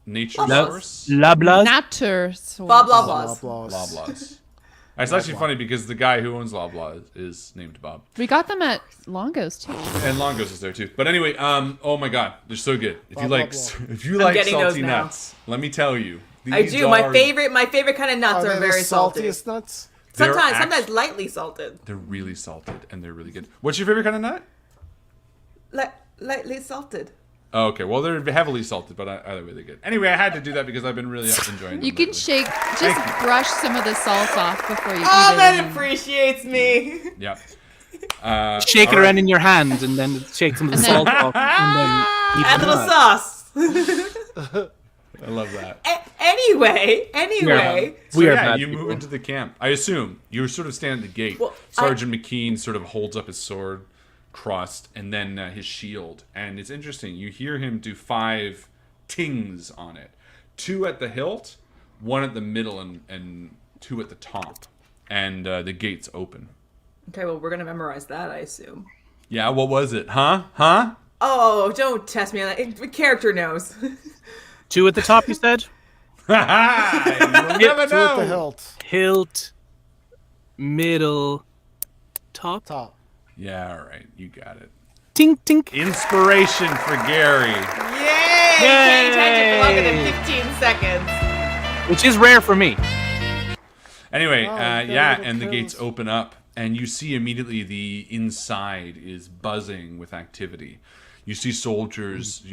Nature Loblaws. Source. Lablas? Nature. Bob Loblaws. Loblaws. It's actually funny because the guy who owns Loblaws is named Bob. We got them at Longos too. And Longos is there too. But anyway, oh my god, they're so good. If you Bob, like Bob. if you like getting those salty now. nuts, let me tell you. I these do. are- My favorite kind of nuts Are are they very the salty. saltiest nuts? They're Sometimes lightly salted. They're really salted and they're really good. What's your favorite kind of nut? Lightly salted. Oh, okay, well they're heavily salted, but either way they're good. Anyway, I had to do that because I've been really enjoying them. You can lately. shake, just brush some of the salt off before you Oh, eat it. that appreciates me. Yeah. Shake it all right. around in your hand and then shake some of the salt off and then eat Add a the little nut. sauce. I love that. Anyway. So We are yeah, bad you people. move into the camp. I assume you're sort of standing at the gate. Well, Sergeant McKean sort of holds up his sword, crossed, and then his shield. And it's interesting. You hear him do 5 tings on it. 2 at the hilt, 1 at the middle, and 2 at the top. And the gates open. Okay, well, we're going to memorize that, I assume. Yeah, what was it? Huh? Oh, don't test me on that. The character knows. 2 at the top, you said? You'll never Two at the know. hilt. Hilt, middle, top. Top. Yeah, all right. You got it. Tink, tink. Inspiration for Gary. Yay! Paying attention for longer than 15 seconds. Which is rare for me. Anyway, got yeah, little and the gates pills. open up, and you see immediately the inside is buzzing with activity. You see soldiers,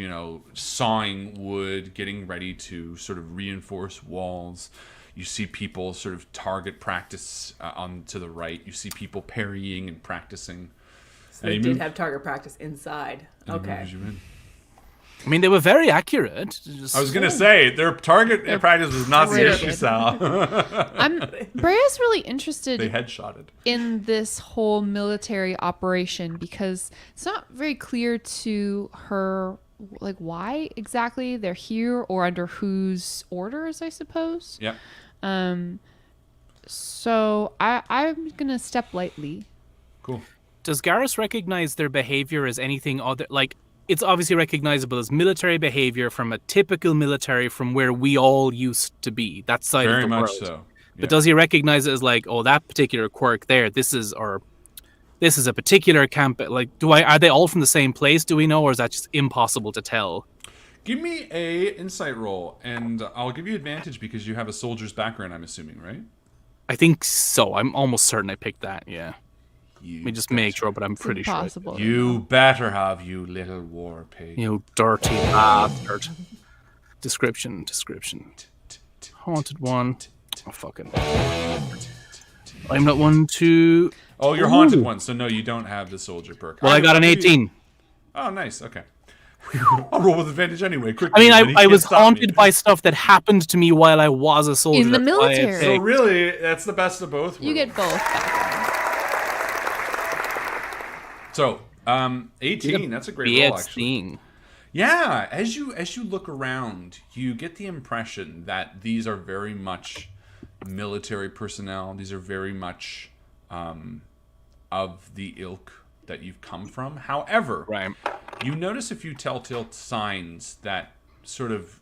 sawing wood, getting ready to sort of reinforce walls. You see people sort of target practice on to the right. You see people parrying and practicing. So they did have target practice inside. And he Okay. moves you in. I mean, they were very accurate. I was gonna say their target practice was not the pretty issue, good. Sal. Brea's really interested They headshotted. in this whole military operation because it's not very clear to her like why exactly they're here or under whose orders, I suppose. Yep. So I'm gonna step lightly. Cool. Does Garrus recognize their behavior as anything other? Like, it's obviously recognizable as military behavior from a typical military from where we all used to be. That side Very of the much world. so. But does he recognize it as like, oh, that particular quirk there? This is a particular camp. Like, are they all from the same place? Do we know, or is that just impossible to tell? Give me a insight roll, and I'll give you advantage because you have a soldier's background. I'm assuming, right? I think so. I'm almost certain I picked that. Yeah. Let me just make sure, but I'm It's pretty sure. impossible. to You know. better have, you little war pig. You dirty bastard. Description. Haunted one. Oh, fucking. I'm not one to... Oh, you're haunted one, so no, you don't have the soldier perk. Well, I got an I'll give you- 18. Oh, nice. Okay. I'll roll with advantage anyway. Quick. I mean, I was haunted by stuff that happened to me while I was a soldier. In the That's why I military. So take- really, that's the best of both worlds. You get both backgrounds. So, 18. That's a great roll, actually. seeing. Yeah, as you look around, you get the impression that these are very much military personnel. These are very much of the ilk that you've come from. However, Right. you notice a few telltale signs that sort of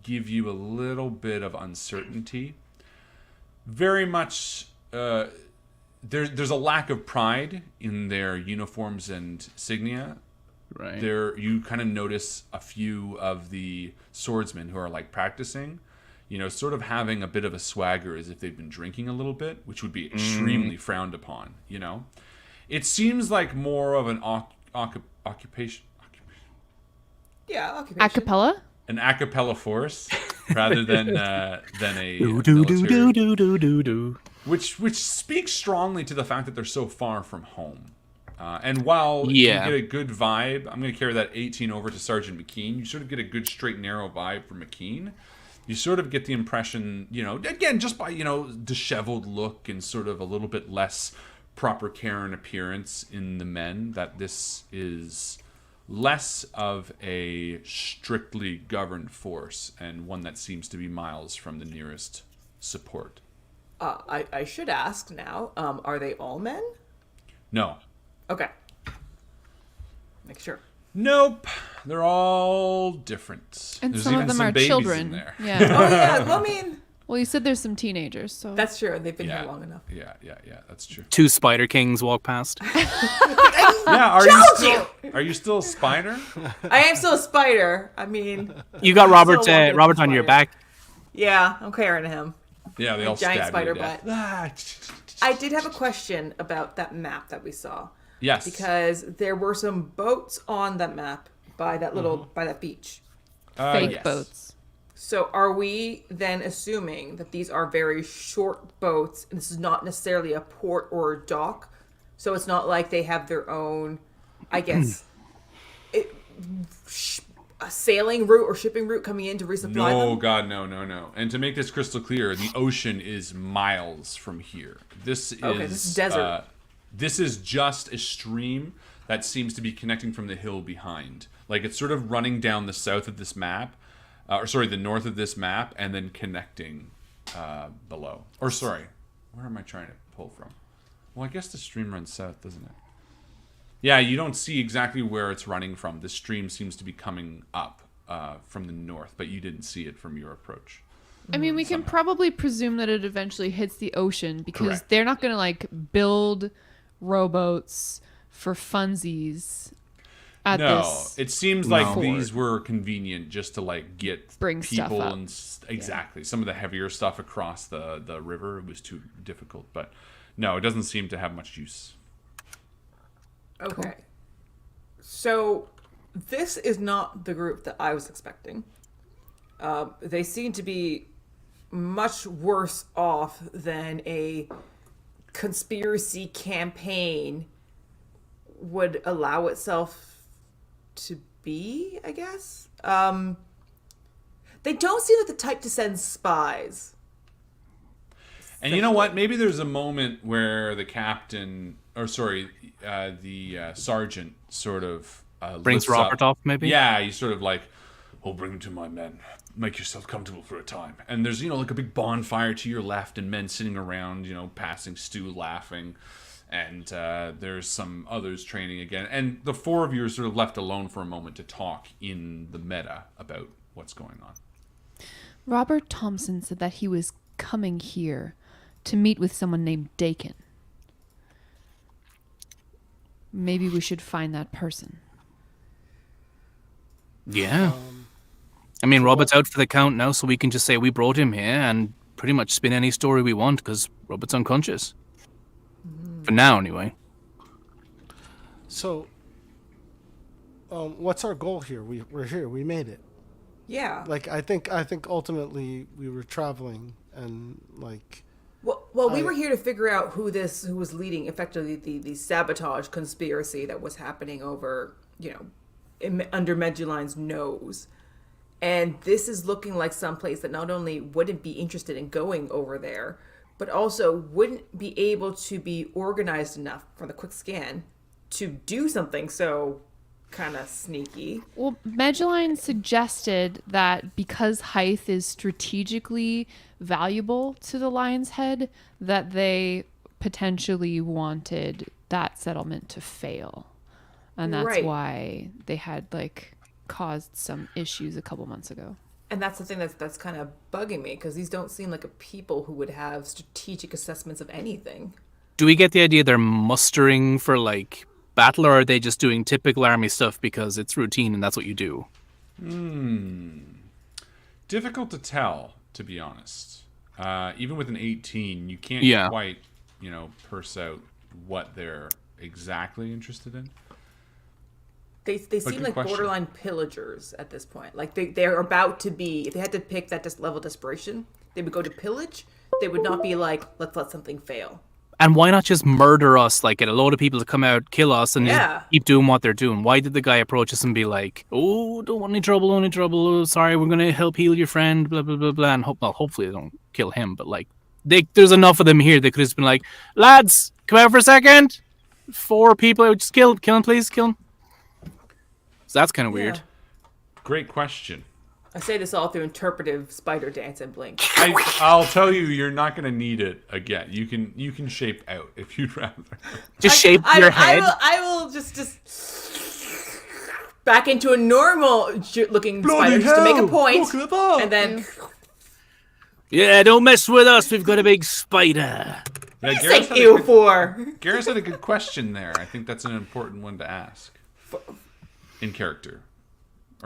give you a little bit of uncertainty. Very much, there's a lack of pride in their uniforms and insignia. Right. There, you kind of notice a few of the swordsmen who are like practicing, sort of having a bit of a swagger as if they've been drinking a little bit, which would be extremely frowned upon. It seems like more of an occupation. Yeah, occupation. Acapella? An a cappella force rather than a Do military, which speaks strongly to the fact that they're so far from home. And while you Yeah. get a good vibe, I'm going to carry that 18 over to Sergeant McKean. You sort of get a good straight narrow vibe from McKean. You sort of get the impression, again, just by disheveled look and sort of a little bit less proper care and appearance in the men, that this is less of a strictly governed force and one that seems to be miles from the nearest support. I should ask now, are they all men? No. Okay. Make sure. Nope. They're all different. And There's some even of them some are babies children. in there. Yeah. Oh, yeah, well, I mean, Well, you said there's some teenagers, so that's true. They've been Yeah. here long enough. Yeah, that's true. Two Spider Kings walk past. Yeah, are you still a spider? I am still a spider. I mean, You got Robert Still walking Robert the on your spider. back. yeah, I'm carrying him. Yeah, they all giant stab spider you to death. butt. I did have a question about that map that we saw. Yes. Because there were some boats on that map by that little by that beach. fake yes. boats. So are we then assuming that these are very short boats and this is not necessarily a port or a dock? So it's not like they have their own, I guess, a sailing route or shipping route coming in to resupply No, them? God, no. And to make this crystal clear, the ocean is miles from here. This is desert. This is just a stream that seems to be connecting from the hill behind. Like it's sort of running down the south of this map, the north of this map, and then connecting below. Or sorry, where am I trying to pull from? Well, I guess the stream runs south, doesn't it? Yeah, you don't see exactly where it's running from. The stream seems to be coming up from the north, but you didn't see it from your approach. I mean, we can probably presume that it eventually hits the ocean because Correct. they're not going to like build rowboats for funsies at No, this. it seems like No. these were convenient just to like get Bring stuff people up. and exactly some of the heavier stuff across the river. It was too difficult, but no, it doesn't seem to have much use. Okay. So this is not the group that I was expecting. They seem to be much worse off than a conspiracy campaign would allow itself to be, I guess. They don't seem like the type to send spies. And you know what? Maybe there's a moment where the captain, the sergeant sort of Brings lifts up. Robert off, maybe? Yeah, he's sort of like, "Oh, bring him to my men. Make yourself comfortable for a time." And there's, like a big bonfire to your left and men sitting around, passing stew, laughing. And there's some others training again. And the four of you are sort of left alone for a moment to talk in the meta about what's going on. Robert Thompson said that he was coming here to meet with someone named Dakin. Maybe we should find that person. Yeah. I mean, Robert's out for the count now, so we can just say we brought him here and pretty much spin any story we want because Robert's unconscious. For now, anyway. So, what's our goal here? We're here. We made it. Yeah. Like, I think ultimately we were traveling and, like... Well, we were here to figure out who was leading, effectively, the sabotage conspiracy that was happening over, under Meduline's nose. And this is looking like someplace that not only wouldn't be interested in going over there, but also wouldn't be able to be organized enough from the quick scan to do something so kind of sneaky. Well, Meduline suggested that because Hythe is strategically valuable to the Lion's Head, that they potentially wanted that settlement to fail. And that's Right. why they had, caused some issues a couple months ago. And that's the thing that's kind of bugging me, because these don't seem like a people who would have strategic assessments of anything. Do we get the idea they're mustering for, battle, or are they just doing typical army stuff because it's routine and that's what you do? Difficult to tell, to be honest. Even with an 18, you can't quite, purse out what they're exactly interested in. They seem like borderline pillagers at this point. Like they're about to be, if they had to pick that level of desperation, they would go to pillage. They would not be like, let's let something fail. And why not just murder us? Get a load of people to come out, kill us, and just keep doing what they're doing. Why did the guy approach us and be like, "Oh, don't want any trouble, Oh, sorry, we're gonna help heal your friend, blah blah blah blah." And hopefully they don't kill him. But there's enough of them here. They could have just been like, "Lads, come out for a second. 4 people, just kill him, please, kill him." So that's kind of weird. Yeah. Great question. I say this all through interpretive spider dance and blink. I'll tell you, you're not going to need it again. You can shape out if you'd rather. Just shape your head. I will just back into a normal looking spider just to make a point, and then Yeah, don't mess with us. We've got a big spider. Yeah, thank you for. Garrus had a good question there. I think that's an important one to ask. In character.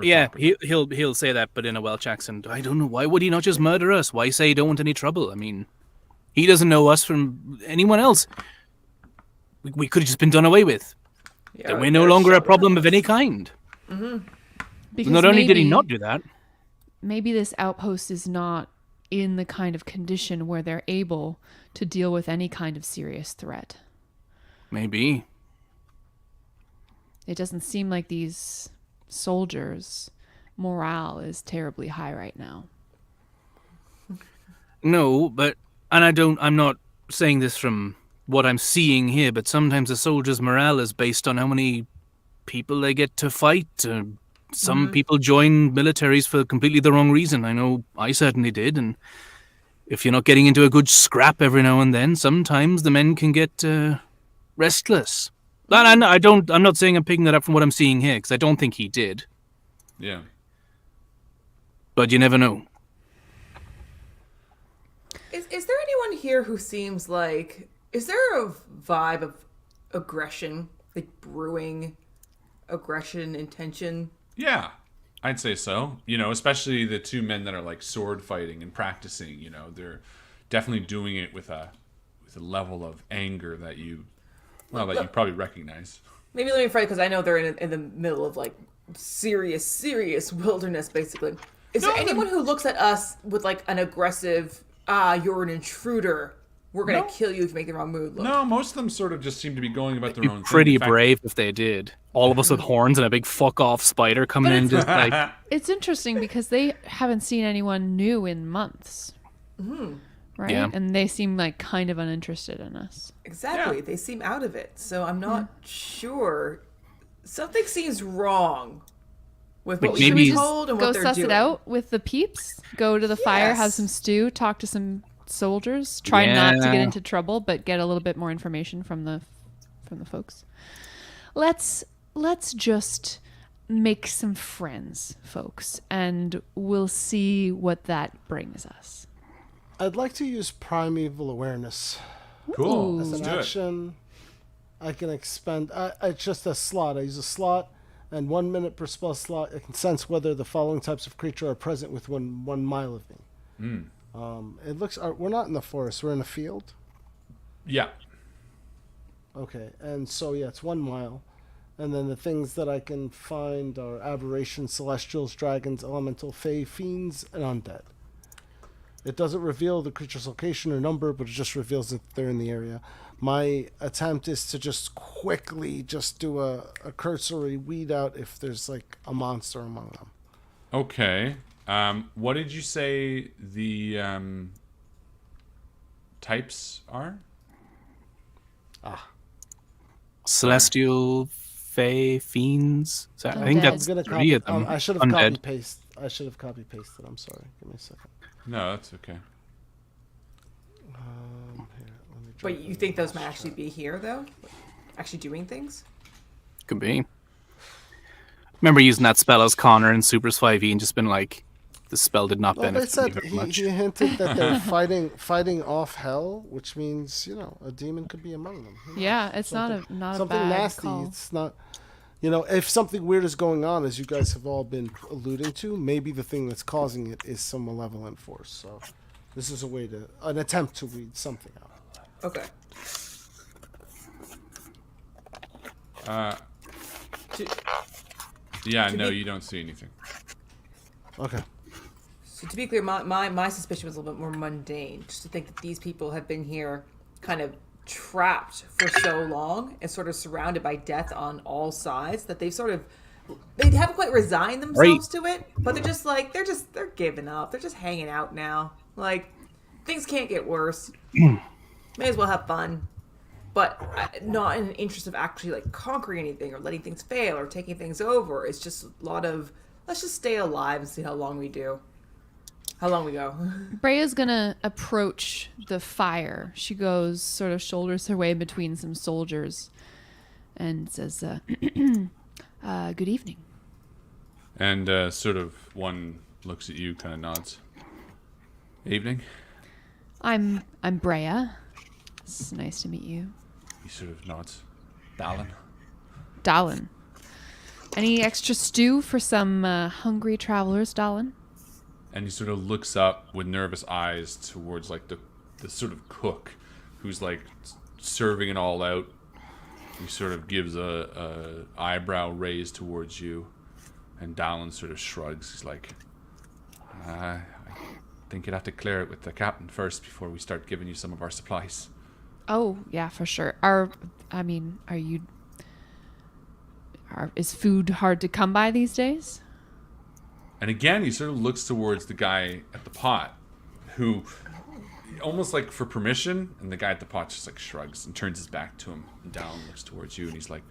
Yeah, he'll say that, but in a Welsh accent. I don't know, why would he not just murder us? Why say he don't want any trouble? I mean, he doesn't know us from anyone else. We could have just been done away with. Yeah, Then we're no longer a problem of any kind. Because Not only did he not do that. Maybe this outpost is not in the kind of condition where they're able to deal with any kind of serious threat. Maybe. It doesn't seem like these soldiers' morale is terribly high right now. No, but, and I'm not saying this from what I'm seeing here, but sometimes a soldier's morale is based on how many people they get to fight. Some people join militaries for completely the wrong reason. I know I certainly did, and if you're not getting into a good scrap every now and then, sometimes the men can get restless. And I'm not saying I'm picking that up from what I'm seeing here, because I don't think he did. Yeah. But you never know. Is there anyone here who seems like... Is there a vibe of aggression? Like brewing aggression, intention? Yeah, I'd say so. Especially the 2 men that are sword fighting and practicing. They're definitely doing it with a level of anger that you probably recognize. Maybe let me phrase, because I know they're in the middle of serious wilderness, basically. Is there anyone who looks at us with an aggressive, you're an intruder we're gonna No. kill you if you make the wrong move. Look. No, most of them sort of just seem to be going about their Be own thing. pretty In fact- brave if they did. All of us with horns and a big fuck off spider coming in, just like It's interesting because they haven't seen anyone new in months. Right? Yeah. And they seem like kind of uninterested in us. Exactly. Yeah. They seem out of it. So I'm not sure. Something seems wrong with what Like, we've maybe- been told and Go what they're suss doing. it out with the peeps. Go to the fire, have Yes. some stew, talk to some soldiers. Try not to get Yeah. into trouble, but get a little bit more information from the folks. Let's just make some friends, folks, and we'll see what that brings us. I'd like to use primeval awareness Cool. Ooh. as Let's an do it. action. I can expend. It's just a slot. I use a slot, and 1 minute per spell slot. I can sense whether the following types of creature are present within 1 mile of me. It looks. We're not in the forest. We're in a field. Yeah. Okay, and so yeah, it's 1 mile, and then the things that I can find are aberrations, celestials, dragons, elemental, fae, fiends, and undead. It doesn't reveal the creature's location or number, but it just reveals that they're in the area. My attempt is to just quickly just do a cursory weed out if there's like a monster among them. Okay. What did you say the types are? celestial, fae, fiends. So I think Undead. that's I'm gonna 3 copy. of them. I should have copy Undead. paste. I should have copy pasted. I'm sorry. Give me a second. No, that's okay. Here, let me But drop you it think in those this might actually chat. be here, though? Actually doing things? Could be. Remember using that spell as Connor in Super's 5e and just been like, the spell did not Well, they benefit me said very he much. hinted that they're fighting off hell, which means a demon could be among them. Who knows? Yeah, it's Something not a something bad nasty. call. It's not. If something weird is going on, as you guys have all been alluding to, maybe the thing that's causing it is some malevolent force. So, this is an attempt to weed something out. Okay. Yeah, To no, be- you don't see anything. Okay. So to be clear, my suspicion was a little bit more mundane. Just to think that these people have been here kind of trapped for so long and sort of surrounded by death on all sides that they haven't quite resigned themselves to it, but they're giving up. They're just hanging out now. Like, things can't get worse. May as well have fun. But not in an interest of actually like conquering anything or letting things fail or taking things over. It's just a lot of, let's just stay alive and see how long we go. Brea's gonna approach the fire. She goes, sort of shoulders her way between some soldiers, and says, "Good evening." And sort of one looks at you, kind of nods. Evening. I'm Brea. It's nice to meet you, He sort of nods. Dallin. Dallin. Any extra stew for some hungry travelers, Dallin? And he sort of looks up with nervous eyes towards like the sort of cook who's like serving it all out. He sort of gives a eyebrow raise towards you, and Dallin sort of shrugs. He's like, I think you'd have to clear it with the captain first before we start giving you some of our supplies. Oh, yeah, for sure. Is food hard to come by these days? And again, he sort of looks towards the guy at the pot, who almost like for permission, and the guy at the pot just like shrugs and turns his back to him. And Dallin looks towards you, and he's like,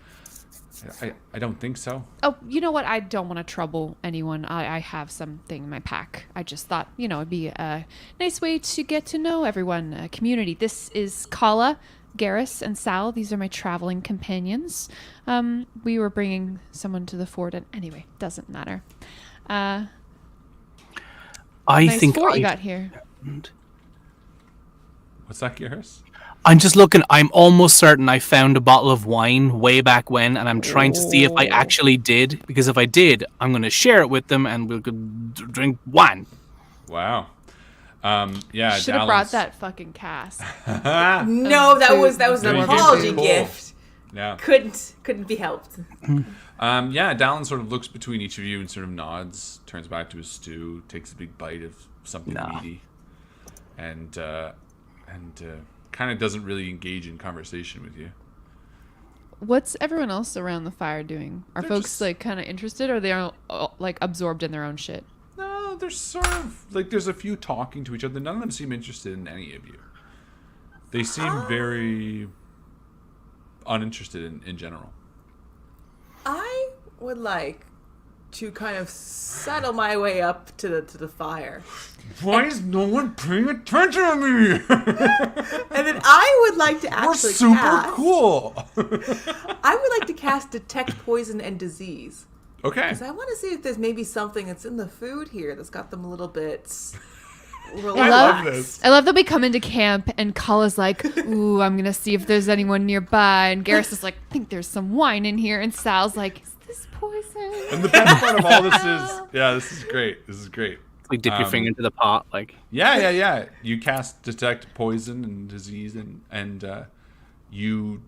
I don't think so. Oh, you know what? I don't want to trouble anyone. I have something in my pack. I just thought, it'd be a nice way to get to know everyone, a community. This is Kala, Garrus, and Sal. These are my traveling companions. We were bringing someone to the fort, and anyway, doesn't matter. I Nice think fort I you got here. What's that, Garrus? I'm just looking. I'm almost certain I found a bottle of wine way back when, and I'm trying to see if I actually did. Because if I did, I'm going to share it with them, and we'll go drink wine. Wow. Yeah. Should have brought that fucking cask. No, that was an No, you apology didn't. Cool. gift. Yeah. Couldn't be helped. Yeah, Dallin sort of looks between each of you and sort of nods, turns back to his stew, takes a big bite of something meaty, and kind of doesn't really engage in conversation with you. What's everyone else around the fire doing? Are They're folks just- like kind of interested, or are they all like absorbed in their own shit? No, they're sort of like there's a few talking to each other. None of them seem interested in any of you. They seem very uninterested in general. I would like to kind of settle my way up to the fire. Why is no one paying attention to me? And then I would like to We're actually super cast, cool. I would like to cast Detect Poison and Disease. Okay. Because I want to see if there's maybe something that's in the food here that's got them a little bit relaxed. I love this. I love that we come into camp and Kala's like, ooh, I'm gonna see if there's anyone nearby, and Garrus is like, I think there's some wine in here, and Sal's like, is this poison? And the best part of all this is, this is great. This is great. Like dip your finger into the pot, like. Yeah. You cast detect poison and disease, and you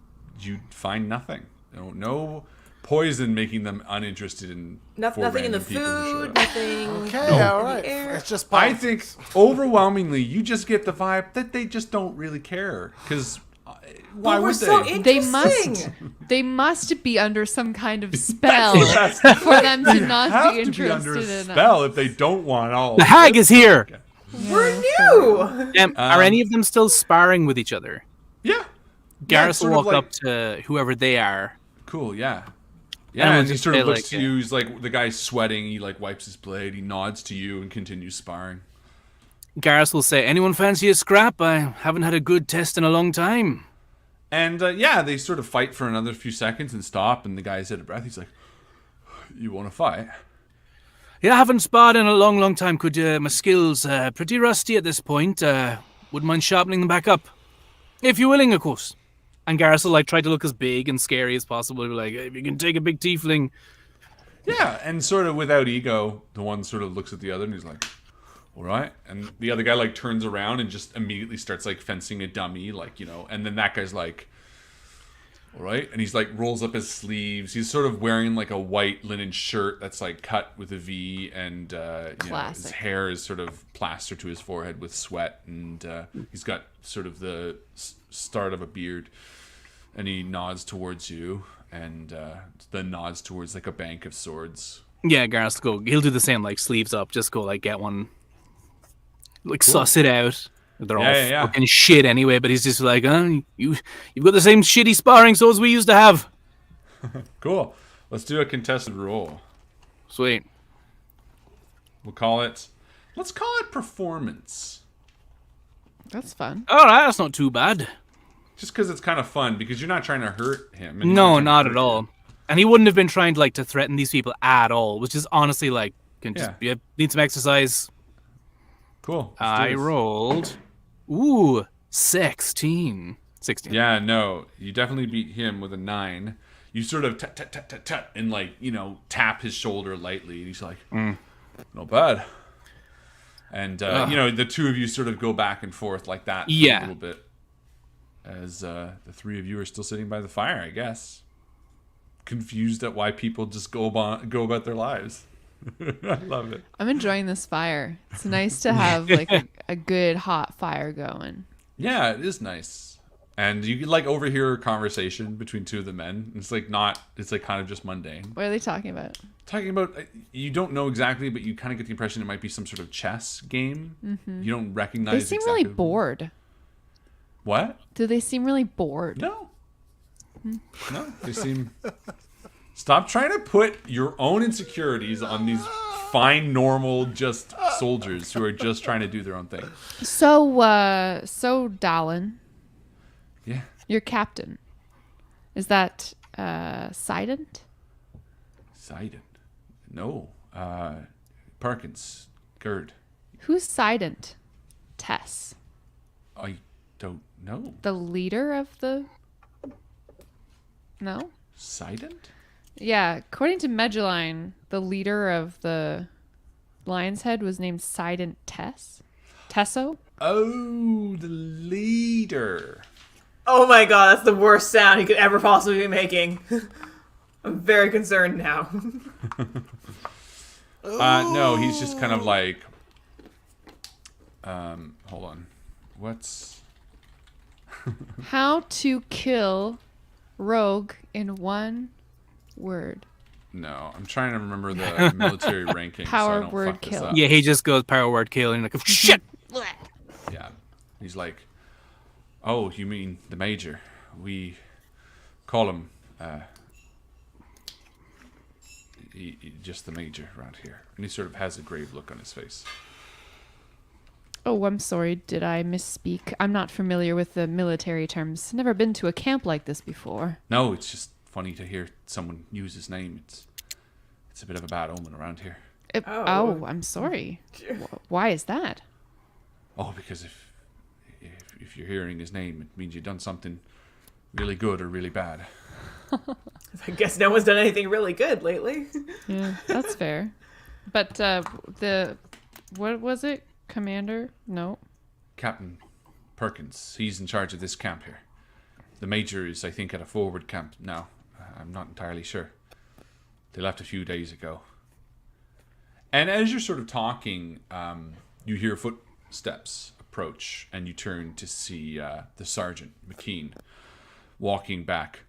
find nothing. No poison making them uninterested in Nothing in the random people who show food, up. nothing Okay, in all the right. air. It's just I politics. think overwhelmingly, you just get the vibe that they just don't really care. Because why But we're would so they? interesting. They must be under some kind of spell That's- for them to not have be to be under a interested in spell if they don't want all. The hag is here. We're new. Are any of them still sparring with each other? Yeah. Yeah, it's Garrus will sort of walk like- up to whoever they are. Cool, yeah. And Yeah, we'll and he just sort of say, looks like, to you. He's like, the guy's sweating. He like wipes his blade. He nods to you and continues sparring. Garrus will say, anyone fancy a scrap? I haven't had a good test in a long time. And they sort of fight for another few seconds and stop. And the guy's out of breath. He's like, "You want to fight?" Yeah, I haven't sparred in a long, long time. Could my skills pretty rusty at this point? Wouldn't mind sharpening them back up. If you're willing, of course. And Garrus will like try to look as big and scary as possible. He'll be like, if you can take a big tiefling. Yeah, and sort of without ego, the one sort of looks at the other and he's like, "All right." And the other guy like turns around and just immediately starts like fencing a dummy, like, and then that guy's like, "All right." And he's like rolls up his sleeves. He's sort of wearing like a white linen shirt that's like cut with a V, and his Classic. hair is sort of plastered to his forehead with sweat, and he's got sort of the start of a beard. And he nods towards you, and then nods towards like a bank of swords. Yeah, Garrus will go. He'll do the same, like sleeves up. Just go like get one, like suss it out. They're all Yeah. fucking shit anyway. But he's just like, you've got the same shitty sparring swords we used to have. Cool. Let's do a contested roll. Sweet. Let's call it performance. That's fun. All right, that's not too bad. Just because it's kind of fun, because you're not trying to hurt him. and he's No, trying to not hurt at you. all. And he wouldn't have been trying to to threaten these people at all, which is honestly need some exercise. Cool. Let's do I this. rolled, 16. Yeah, no, you definitely beat him with a 9. You sort of tut, and tap his shoulder lightly, and he's like, "Not bad." And the two of you sort of go back and forth like that for Yeah. a little bit, as the three of you are still sitting by the fire, I guess, confused at why people just go about their lives. I love it. I'm enjoying this fire. It's nice to have like a good hot fire going. Yeah, it is nice. And you could overhear a conversation between two of the men. It's kind of just mundane. What are they talking about? Talking about, you don't know exactly, but you kind of get the impression it might be some sort of chess game. Mm-hmm. You don't recognize They seem really exactly- bored. What? Do they seem really bored? No. No, they seem... Stop trying to put your own insecurities on these fine, normal, just soldiers who are just trying to do their own thing. So Dallin, Yeah. your captain, is that Sident? Sident. No. Parkins. Gerd. Who's Sident? Tess, I don't know. the leader of the... No? Sident? Yeah, according to Meduline, the leader of the Lion's Head was named Sident Tesso? Oh, the leader. Oh my god, that's the worst sound he could ever possibly be making. I'm very concerned now. No, he's just kind of like... hold on. What's... How to kill rogue in one word. No, I'm trying to remember the military ranking. Power so I don't word fuck this kill. up. Yeah, he just goes power word kill and like shit. Yeah. He's like, oh, you mean the major? We call him just the major around here. And he sort of has a grave look on his face. Oh, I'm sorry. Did I misspeak? I'm not familiar with the military terms. Never been to a camp like this before. No, it's just funny to hear someone use his name. It's a bit of a bad omen around here. Oh, I'm sorry. Why is that? Oh, because if you're hearing his name, it means you've done something really good or really bad. I guess no one's done anything really good lately. Yeah, that's fair. But what was it? Commander? No. Captain Perkins, he's in charge of this camp here. The major is, I think, at a forward camp now. I'm not entirely sure. They left a few days ago. And as you're sort of talking, you hear footsteps approach, and you turn to see the Sergeant, McKean, walking back.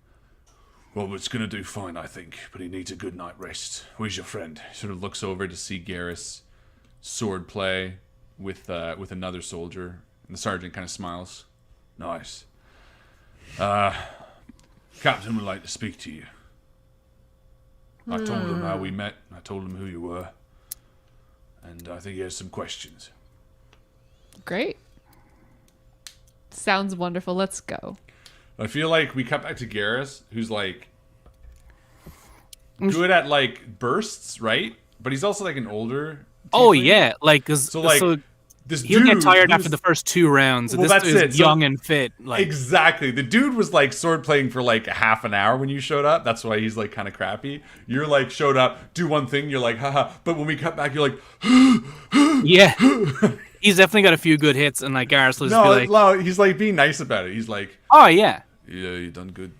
Well, it's going to do fine, I think, but he needs a good night rest. Where's your friend? He sort of looks over to see Garrus sword play with another soldier, and the sergeant kind of smiles. Nice. Captain would like to speak to you. I told him how we met. I told him who you were. And I think he has some questions. Great. Sounds wonderful. Let's go. I feel like we cut back to Garrus, who's like good at like bursts, right? But he's also like an older. Oh tiefling. yeah, like This he'll dude get tired who's- after the first 2 rounds. Well, This that's is it. So- young and fit. Like Exactly. The dude was like sword playing for like half an hour when you showed up. That's why he's like kind of crappy. You're like showed up, do one thing, you're like, haha. But when we cut back, you're like, yeah, he's definitely got a few good hits, and like Garrus will just no, be like, no, he's like being nice about it. He's like, oh yeah, yeah, you done good.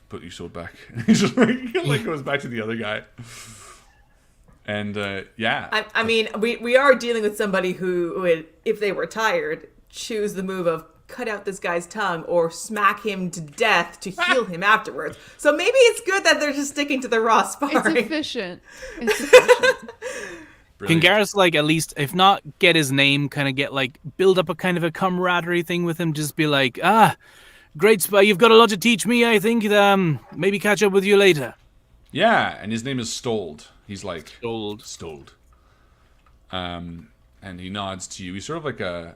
Put your sword back. He's just like goes back to the other guy. And yeah. I mean, we are dealing with somebody who would, if they were tired, choose the move of cut out this guy's tongue or smack him to death to heal him afterwards. So maybe it's good that they're just sticking to the raw It's sparring. efficient. It's efficient. can Brilliant. Garrus like at least, if not get his name, kind of get like build up a kind of a camaraderie thing with him? Just be like, great spy, you've got a lot to teach me. I think maybe catch up with you later. Yeah, and his name is Stold. He's like Stold. And he nods to you. He's sort of like a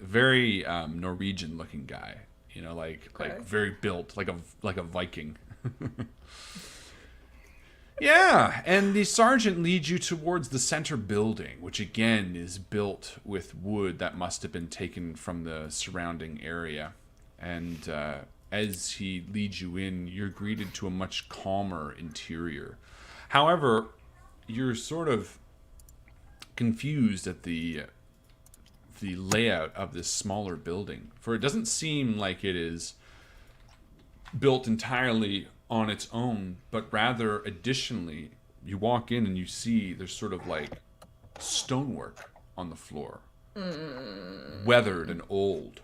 very Norwegian-looking guy, you know, like very built, like a Viking. Yeah, and the sergeant leads you towards the center building, which again is built with wood that must have been taken from the surrounding area. And as he leads you in, you're greeted to a much calmer interior. However, you're sort of confused at the layout of this smaller building, for it doesn't seem like it is built entirely on its own, but rather additionally you walk in and you see there's sort of like stonework on the floor, weathered and old.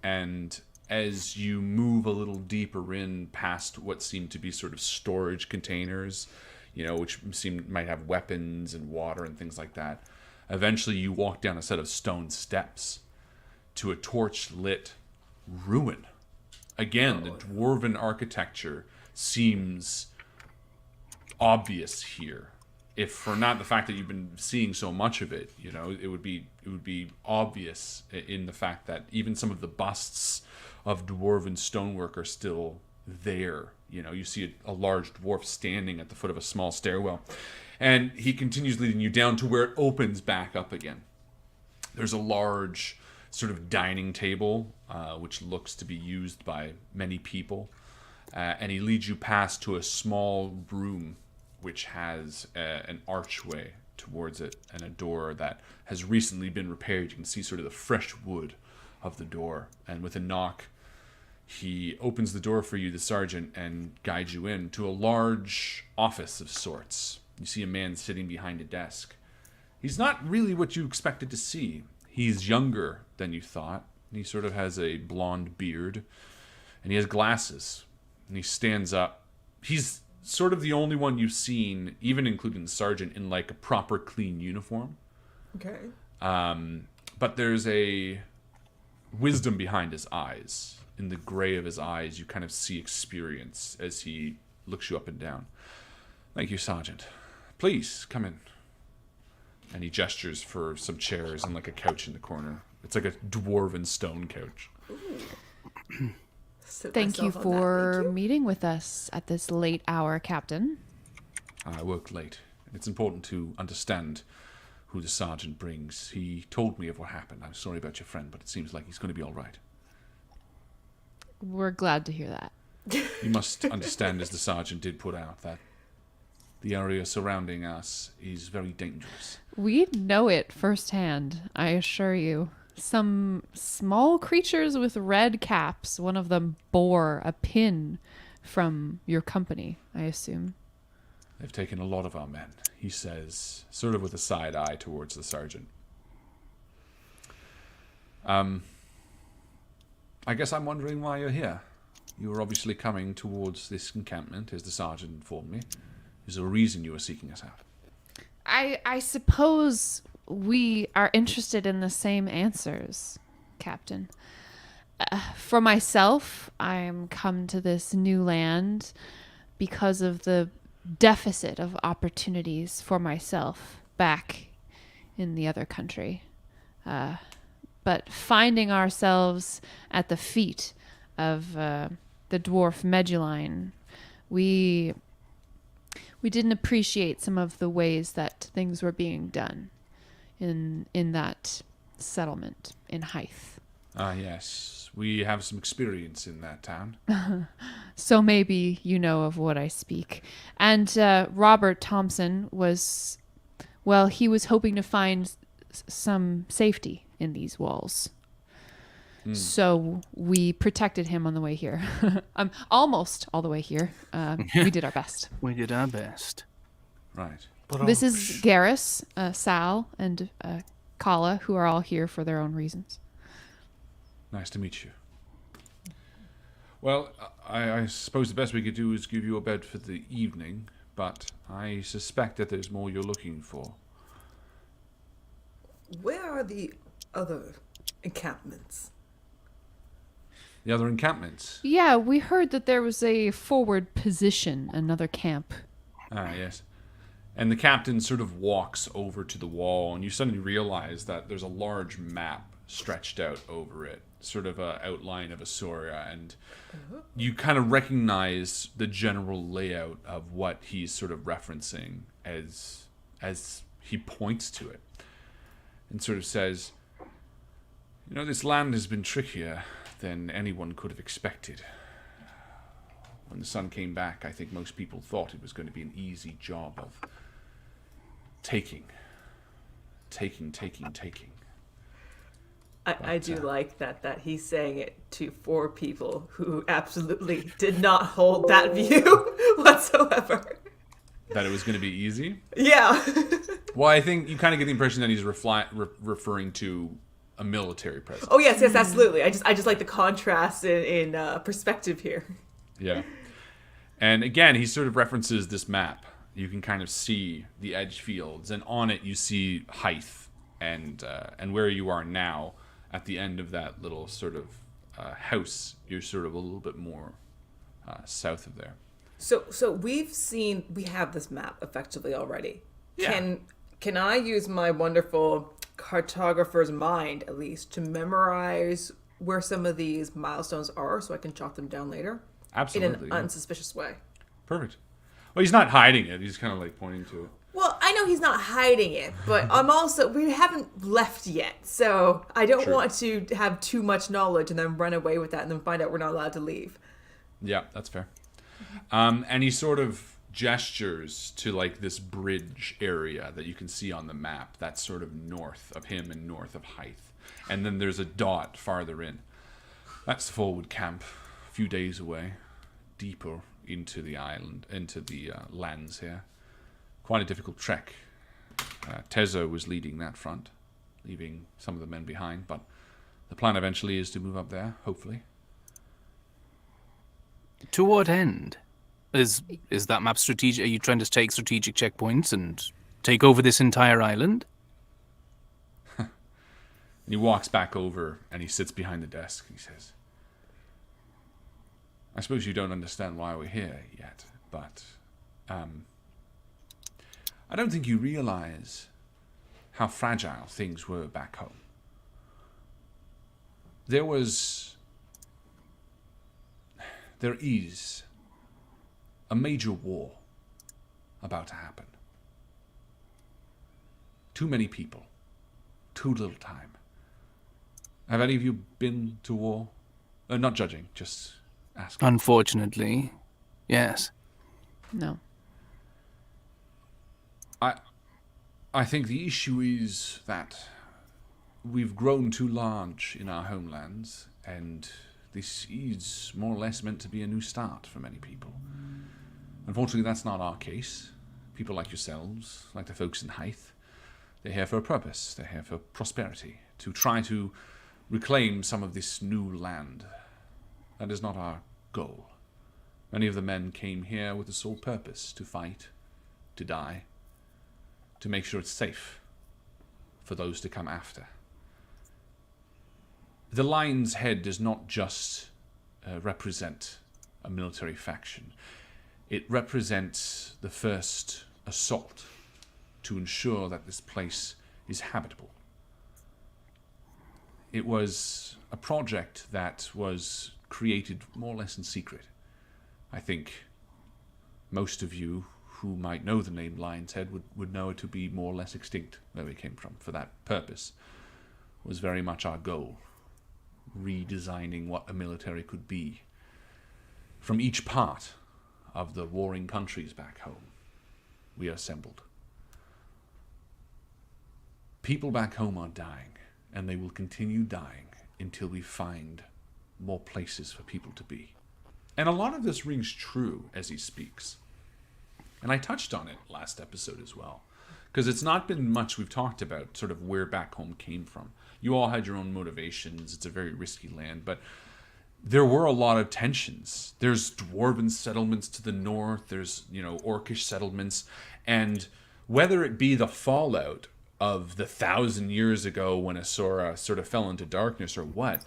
And as you move a little deeper in past what seem to be sort of storage containers, you know, which might have weapons and water and things like that, eventually you walk down a set of stone steps to a torch-lit ruin. Again, the dwarven architecture seems obvious here. If for not the fact that you've been seeing so much of it, you know, it would be obvious in the fact that even some of the busts of dwarven stonework are still there. You know, you see a large dwarf standing at the foot of a small stairwell, and he continues leading you down to where it opens back up again. There's a large sort of dining table, which looks to be used by many people, and he leads you past to a small room which has an archway towards it and a door that has recently been repaired. You can see sort of the fresh wood of the door, and with a knock, he opens the door for you, the sergeant, and guides you in to a large office of sorts. You see a man sitting behind a desk. He's not really what you expected to see. He's younger than you thought. He sort of has a blonde beard, and he has glasses. And he stands up. He's sort of the only one you've seen, even including the sergeant, in like a proper clean uniform. Okay. But there's a wisdom behind his eyes. In the gray of his eyes, you kind of see experience as he looks you up and down. Thank you, Sergeant. Please, come in. And he gestures for some chairs and like a couch in the corner. It's like a dwarven stone couch. Thank you for meeting with us at this late hour, Captain. I worked late. It's important to understand who the sergeant brings. He told me of what happened. I'm sorry about your friend, but it seems like he's going to be all right. We're glad to hear that. You must understand, as the sergeant did put out, that the area surrounding us is very dangerous. We know it firsthand, I assure you. Some small creatures with red caps, one of them bore a pin from your company, I assume. They've taken a lot of our men, he says, sort of with a side eye towards the sergeant. I guess I'm wondering why you're here. You were obviously coming towards this encampment, as the sergeant informed me. Is there a reason you were seeking us out? I suppose we are interested in the same answers, Captain. For myself, I'm come to this new land because of the deficit of opportunities for myself back in the other country. But finding ourselves at the feet of the dwarf Meduline, we didn't appreciate some of the ways that things were being done in that settlement in Hythe. Ah, yes. We have some experience in that town. So maybe you know of what I speak. And Robert Thompson was, well, he was hoping to find some safety in these walls. So we protected him on the way here. Almost all the way here. We did our best. We did our best. Right. This is Garrus, Sal, and Kala, who are all here for their own reasons. Nice to meet you. Well, I suppose the best we could do is give you a bed for the evening, but I suspect that there's more you're looking for. Where are the other encampments? The other encampments? Yeah, we heard that there was a forward position, another camp. Ah, yes. And the captain sort of walks over to the wall, and you suddenly realize that there's a large map stretched out over it, sort of an outline of Asora, and you kind of recognize the general layout of what he's sort of referencing as he points to it, and sort of says, you know, this land has been trickier than anyone could have expected. When the sun came back, I think most people thought it was going to be an easy job of taking. I do like that he's saying it to 4 people who absolutely did not hold that view whatsoever. That it was going to be easy? Yeah. Well, I think you kind of get the impression that he's referring to a military presence. Oh yes, absolutely. I just like the contrast in perspective here. Yeah. And again, he sort of references this map. You can kind of see the edge fields, and on it you see Hythe, and where you are now, at the end of that little sort of house, you're sort of a little bit more south of there. So we have this map effectively already. Yeah. Can I use my wonderful cartographer's mind, at least, to memorize where some of these milestones are so I can jot them down later? Absolutely. In an unsuspicious way. Perfect. Well, he's not hiding it. He's kind of like pointing to it. Well, I know he's not hiding it, but we haven't left yet, so I don't want to have too much knowledge and then run away with that and then find out we're not allowed to leave. Yeah, that's fair. And he sort of gestures to like this bridge area that you can see on the map. That's sort of north of him and north of Hythe. And then there's a dot farther in. That's the forward camp, a few days away, deeper into the island, into the lands here. Quite a difficult trek. Tezo was leading that front, leaving some of the men behind, but The plan eventually is to move up there, hopefully. To what end? Is that map strategic? Are you trying to take strategic checkpoints and take over this entire island? And he walks back over and he sits behind the desk. He says, I suppose you don't understand why we're here yet, but I don't think you realize how fragile things were back home. There is a major war about to happen. Too many people, too little time. Have any of you been to war? Not judging, just asking. Unfortunately, yes. No. I think the issue is that we've grown too large in our homelands, and this is more or less meant to be a new start for many people. Unfortunately, that's not our case. People like yourselves, like the folks in Hythe, they're here for a purpose. They're here for prosperity, to try to reclaim some of this new land. That is not our goal. Many of the men came here with the sole purpose to fight, to die, to make sure it's safe for those to come after. The Lion's Head does not just represent a military faction. It represents the first assault to ensure that this place is habitable. It was a project that was created more or less in secret. I think most of you who might know the name Lion's Head would know it to be more or less extinct where we came from. For that purpose was very much our goal, redesigning what a military could be. From each part of the warring countries back home, we are assembled. People back home are dying, and they will continue dying until we find more places for people to be. And a lot of this rings true as he speaks. And I touched on it last episode as well, because it's not been much we've talked about sort of where back home came from. You all had your own motivations. It's a very risky land, but there were a lot of tensions. There's dwarven settlements to the north. There's, orcish settlements. And whether it be the fallout of the 1,000 years ago when Asora sort of fell into darkness or what,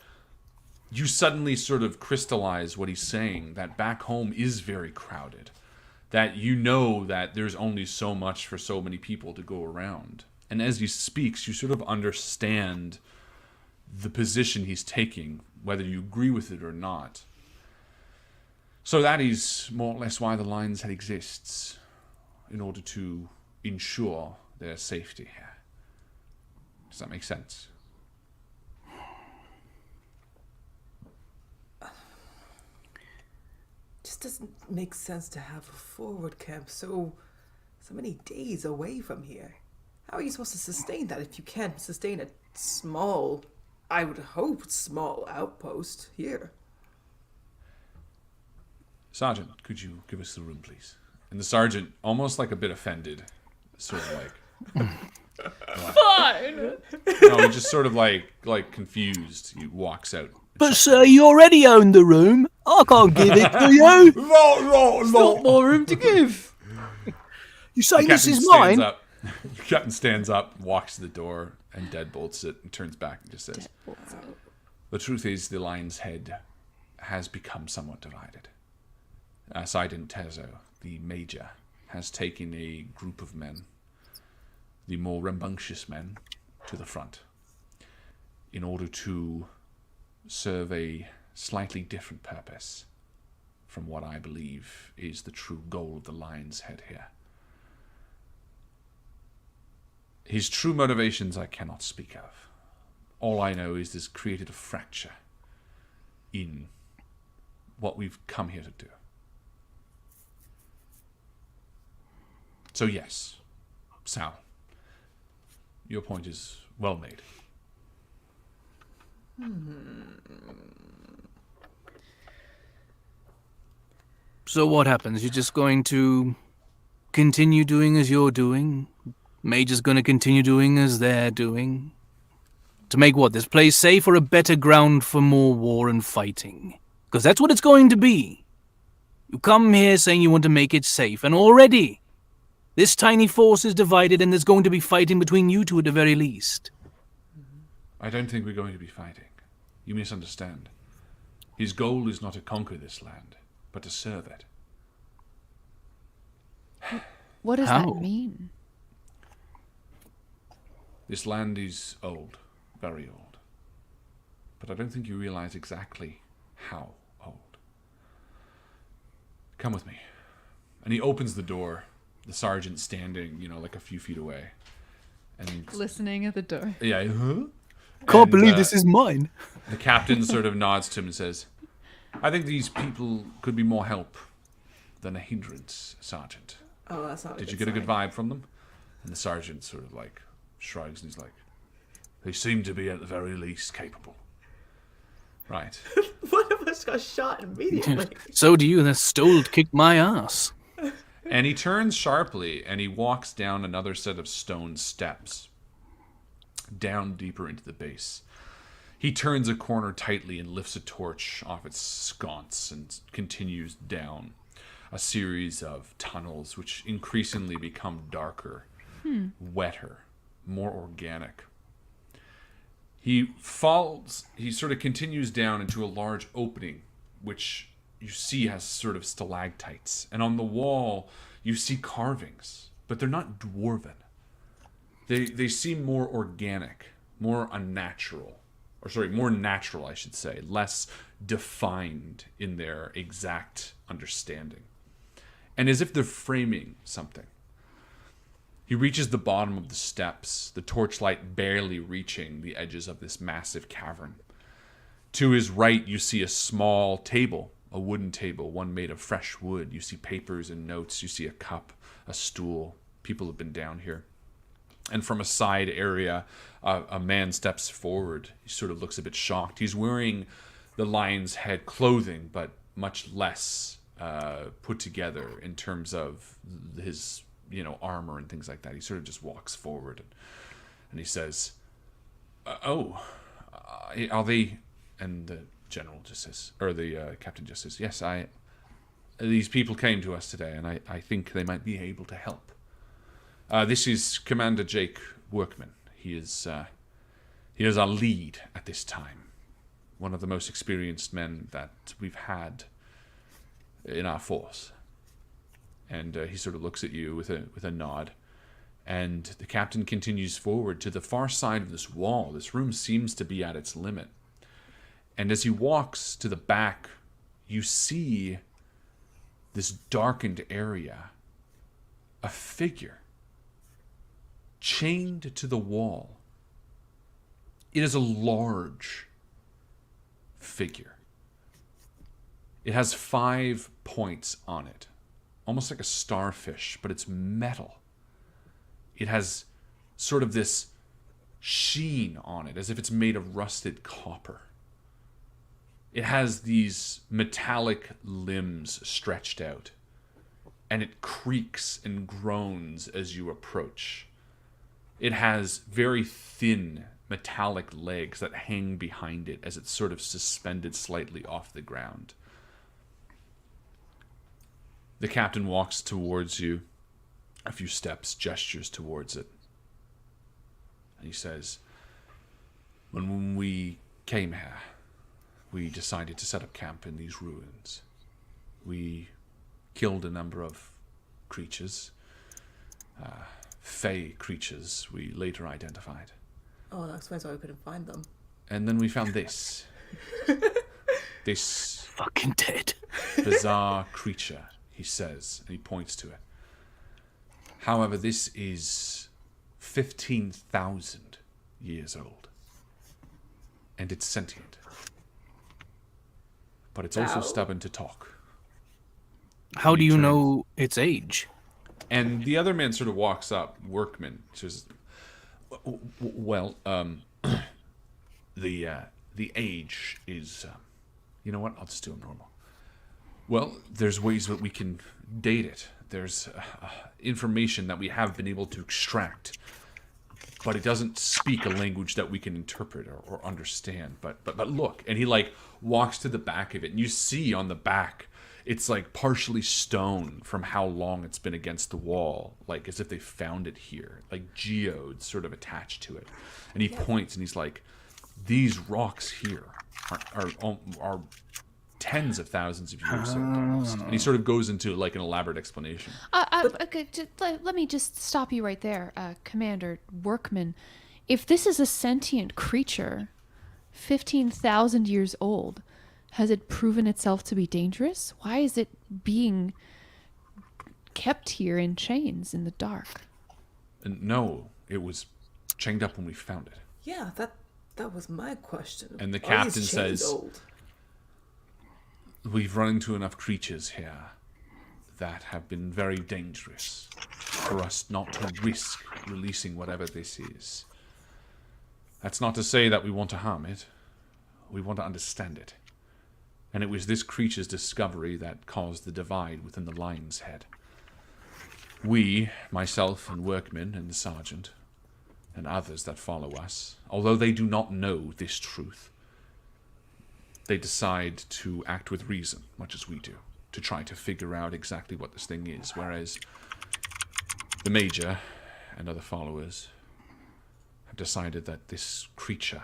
you suddenly sort of crystallize what he's saying, that back home is very crowded. That that there's only so much for so many people to go around. And as he speaks, you sort of understand the position he's taking, whether you agree with it or not. So that is more or less why the Lion's Head exists, in order to ensure their safety here. Does that make sense? Just doesn't make sense to have a forward camp so many days away from here. How are you supposed to sustain that if you can't sustain a small, I would hope, small outpost here? Sergeant, could you give us the room, please? And the sergeant, almost like a bit offended, sort of like... Fine. No, he just sort of like confused. He walks out. But sir, you already own the room. I can't give it to you. Not more room to give. You saying this is Stands mine? up. The captain stands up, walks to the door, and deadbolts it, and turns back and just says, "The truth is, the Lion's Head has become somewhat divided. Sidon Tezo, the major, has taken a group of men, the more rambunctious men, to the front, in order to serve a slightly different purpose from what I believe is the true goal of the Lion's Head here. His true motivations I cannot speak of. All I know is this created a fracture in what we've come here to do. So yes, Sal, your point is well made. So what happens? You're just going to continue doing as you're doing? Major's going to continue doing as they're doing? To make what, this place safe or a better ground for more war and fighting? Because that's what it's going to be. You come here saying you want to make it safe, and already this tiny force is divided and there's going to be fighting between you two at the very least. I don't think we're going to be fighting. You misunderstand. His goal is not to conquer this land, but to serve it. What does How? that mean? This land is old, very old. But I don't think you realize exactly how old. Come with me. And he opens the door, the sergeant standing, like a few feet away. And Listening at the door. yeah, huh? Can't And, believe this is mine. The captain sort of nods to him and says, I think these people could be more help than a hindrance, Sergeant. Oh, that's not. Did you get a good vibe from them? And the sergeant sort of shrugs and he's like, they seem to be at the very least capable. Right. One of us got shot immediately. So do you, that Stold kicked my ass. And he turns sharply and he walks down another set of stone steps, down deeper into the base. He turns a corner tightly and lifts a torch off its sconce and continues down a series of tunnels which increasingly become darker, wetter, more organic. He sort of continues down into a large opening which you see has sort of stalactites. And on the wall you see carvings, but they're not dwarven. They seem more organic, more unnatural. More natural, I should say, less defined in their exact understanding. And as if they're framing something. He reaches the bottom of the steps, the torchlight barely reaching the edges of this massive cavern. To his right, you see a small table, a wooden table, one made of fresh wood. You see papers and notes, you see a cup, a stool. People have been down here. And from a side area, a man steps forward. He sort of looks a bit shocked. He's wearing the lion's head clothing, but much less put together in terms of his, armor and things like that. He sort of just walks forward and he says, are they? And the general just says, or the captain just says, yes, these people came to us today, and I think they might be able to help. This is Commander Jake Workman. He is our lead at this time. One of the most experienced men that we've had in our force. And he sort of looks at you with a nod. And the captain continues forward to the far side of this wall. This room seems to be at its limit. And as he walks to the back, you see this darkened area. A figure chained to the wall. It is a large figure. It has 5 points on it, almost like a starfish, but it's metal. It has sort of this sheen on it, as if it's made of rusted copper. It has these metallic limbs stretched out, and it creaks and groans as you approach. It has very thin metallic legs that hang behind it as it's sort of suspended slightly off the ground. The captain walks towards you a few steps, gestures towards it. And he says, when we came here, we decided to set up camp in these ruins. We killed a number of creatures, fey creatures we later identified. Oh, that explains why we couldn't find them. And then we found this. This Fucking dead. bizarre creature, he says, and he points to it. However, this is 15,000 years old. And it's sentient. But it's also Wow. stubborn to talk. How do He you turns. know its age? And the other man sort of walks up, Workman, says, well, the age is, you know what, I'll just do it normal. Well, there's ways that we can date it. There's information that we have been able to extract. but it doesn't speak a language that we can interpret or understand. But look, and he like walks to the back of it, and you see on the back, it's like partially stone from how long it's been against the wall, like as if they found it here, like geodes sort of attached to it. And he points and he's like, these rocks here are tens of thousands of years old almost. And he sort of goes into like an elaborate explanation. Okay, let me just stop you right there, Commander Workman. If this is a sentient creature, 15,000 years old, has it proven itself to be dangerous? Why is it being kept here in chains in the dark? And no, it was chained up when we found it. Yeah, that was my question. And the Are captain these chains says, old? we've run into enough creatures here that have been very dangerous for us not to risk releasing whatever this is. That's not to say that we want to harm it. We want to understand it. And it was this creature's discovery that caused the divide within the lion's head. We, myself and Workman and the sergeant, and others that follow us, although they do not know this truth, they decide to act with reason, much as we do, to try to figure out exactly what this thing is, whereas the Major and other followers have decided that this creature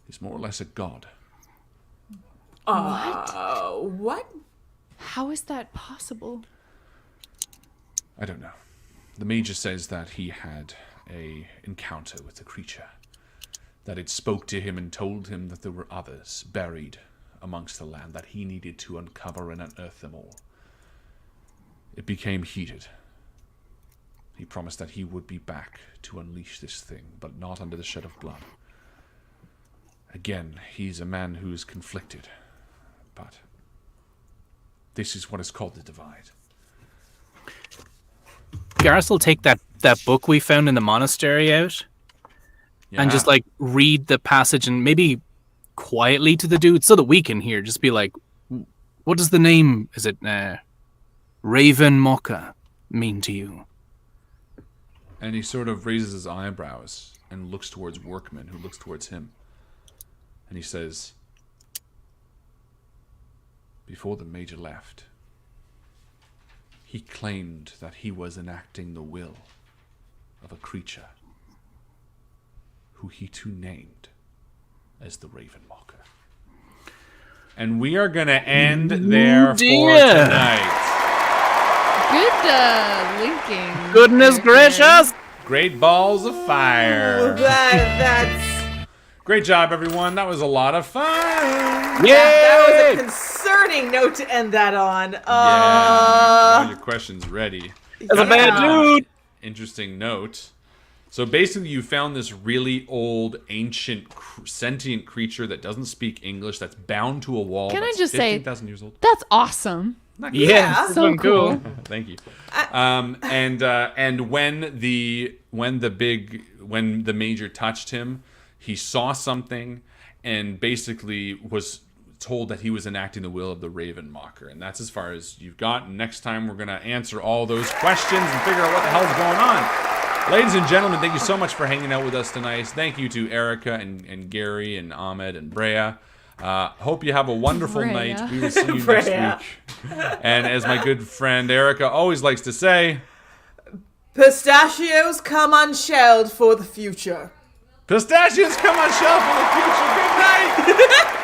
is more or less a god. What? How is that possible? I don't know. The Major says that he had an encounter with the creature, that it spoke to him and told him that there were others buried amongst the land that he needed to uncover and unearth them all. It became heated. He promised that he would be back to unleash this thing, but not under the shed of blood. Again, he's a man who is conflicted, but this is what is called the divide. Garrus will take that book we found in the monastery out and just like read the passage and maybe quietly to the dude so that we can hear. Just be like, what does the name, is it Raven Mocha, mean to you? And he sort of raises his eyebrows and looks towards Workman, who looks towards him. And he says, before the Major left, he claimed that he was enacting the will of a creature who he too named as the Raven Mocker. And we are going to end there for tonight. Good linking. Goodness gracious! Great balls of fire. That's Great job, everyone. That was a lot of fun. that was a concerning note to end that on. Yeah. All your questions ready. That's a bad dude. Interesting note. So basically, you found this really old, ancient, sentient creature that doesn't speak English, that's bound to a wall. Can I that's just say, 15,000 years old. That's awesome. Yeah, So cool. Thank you. And when the Major touched him, he saw something, and basically was told that he was enacting the will of the Raven Mocker, and that's as far as you've got. And next time we're gonna answer all those questions and figure out what the hell's going on. Ladies and gentlemen, thank you so much for hanging out with us tonight. Thank you to Erica and Gary and Ahmed and Brea. Hope you have a wonderful night. We will see you next week. And as my good friend Erica always likes to say, pistachios come unshelled for the future. pistachios come on shelf for the future. Good night.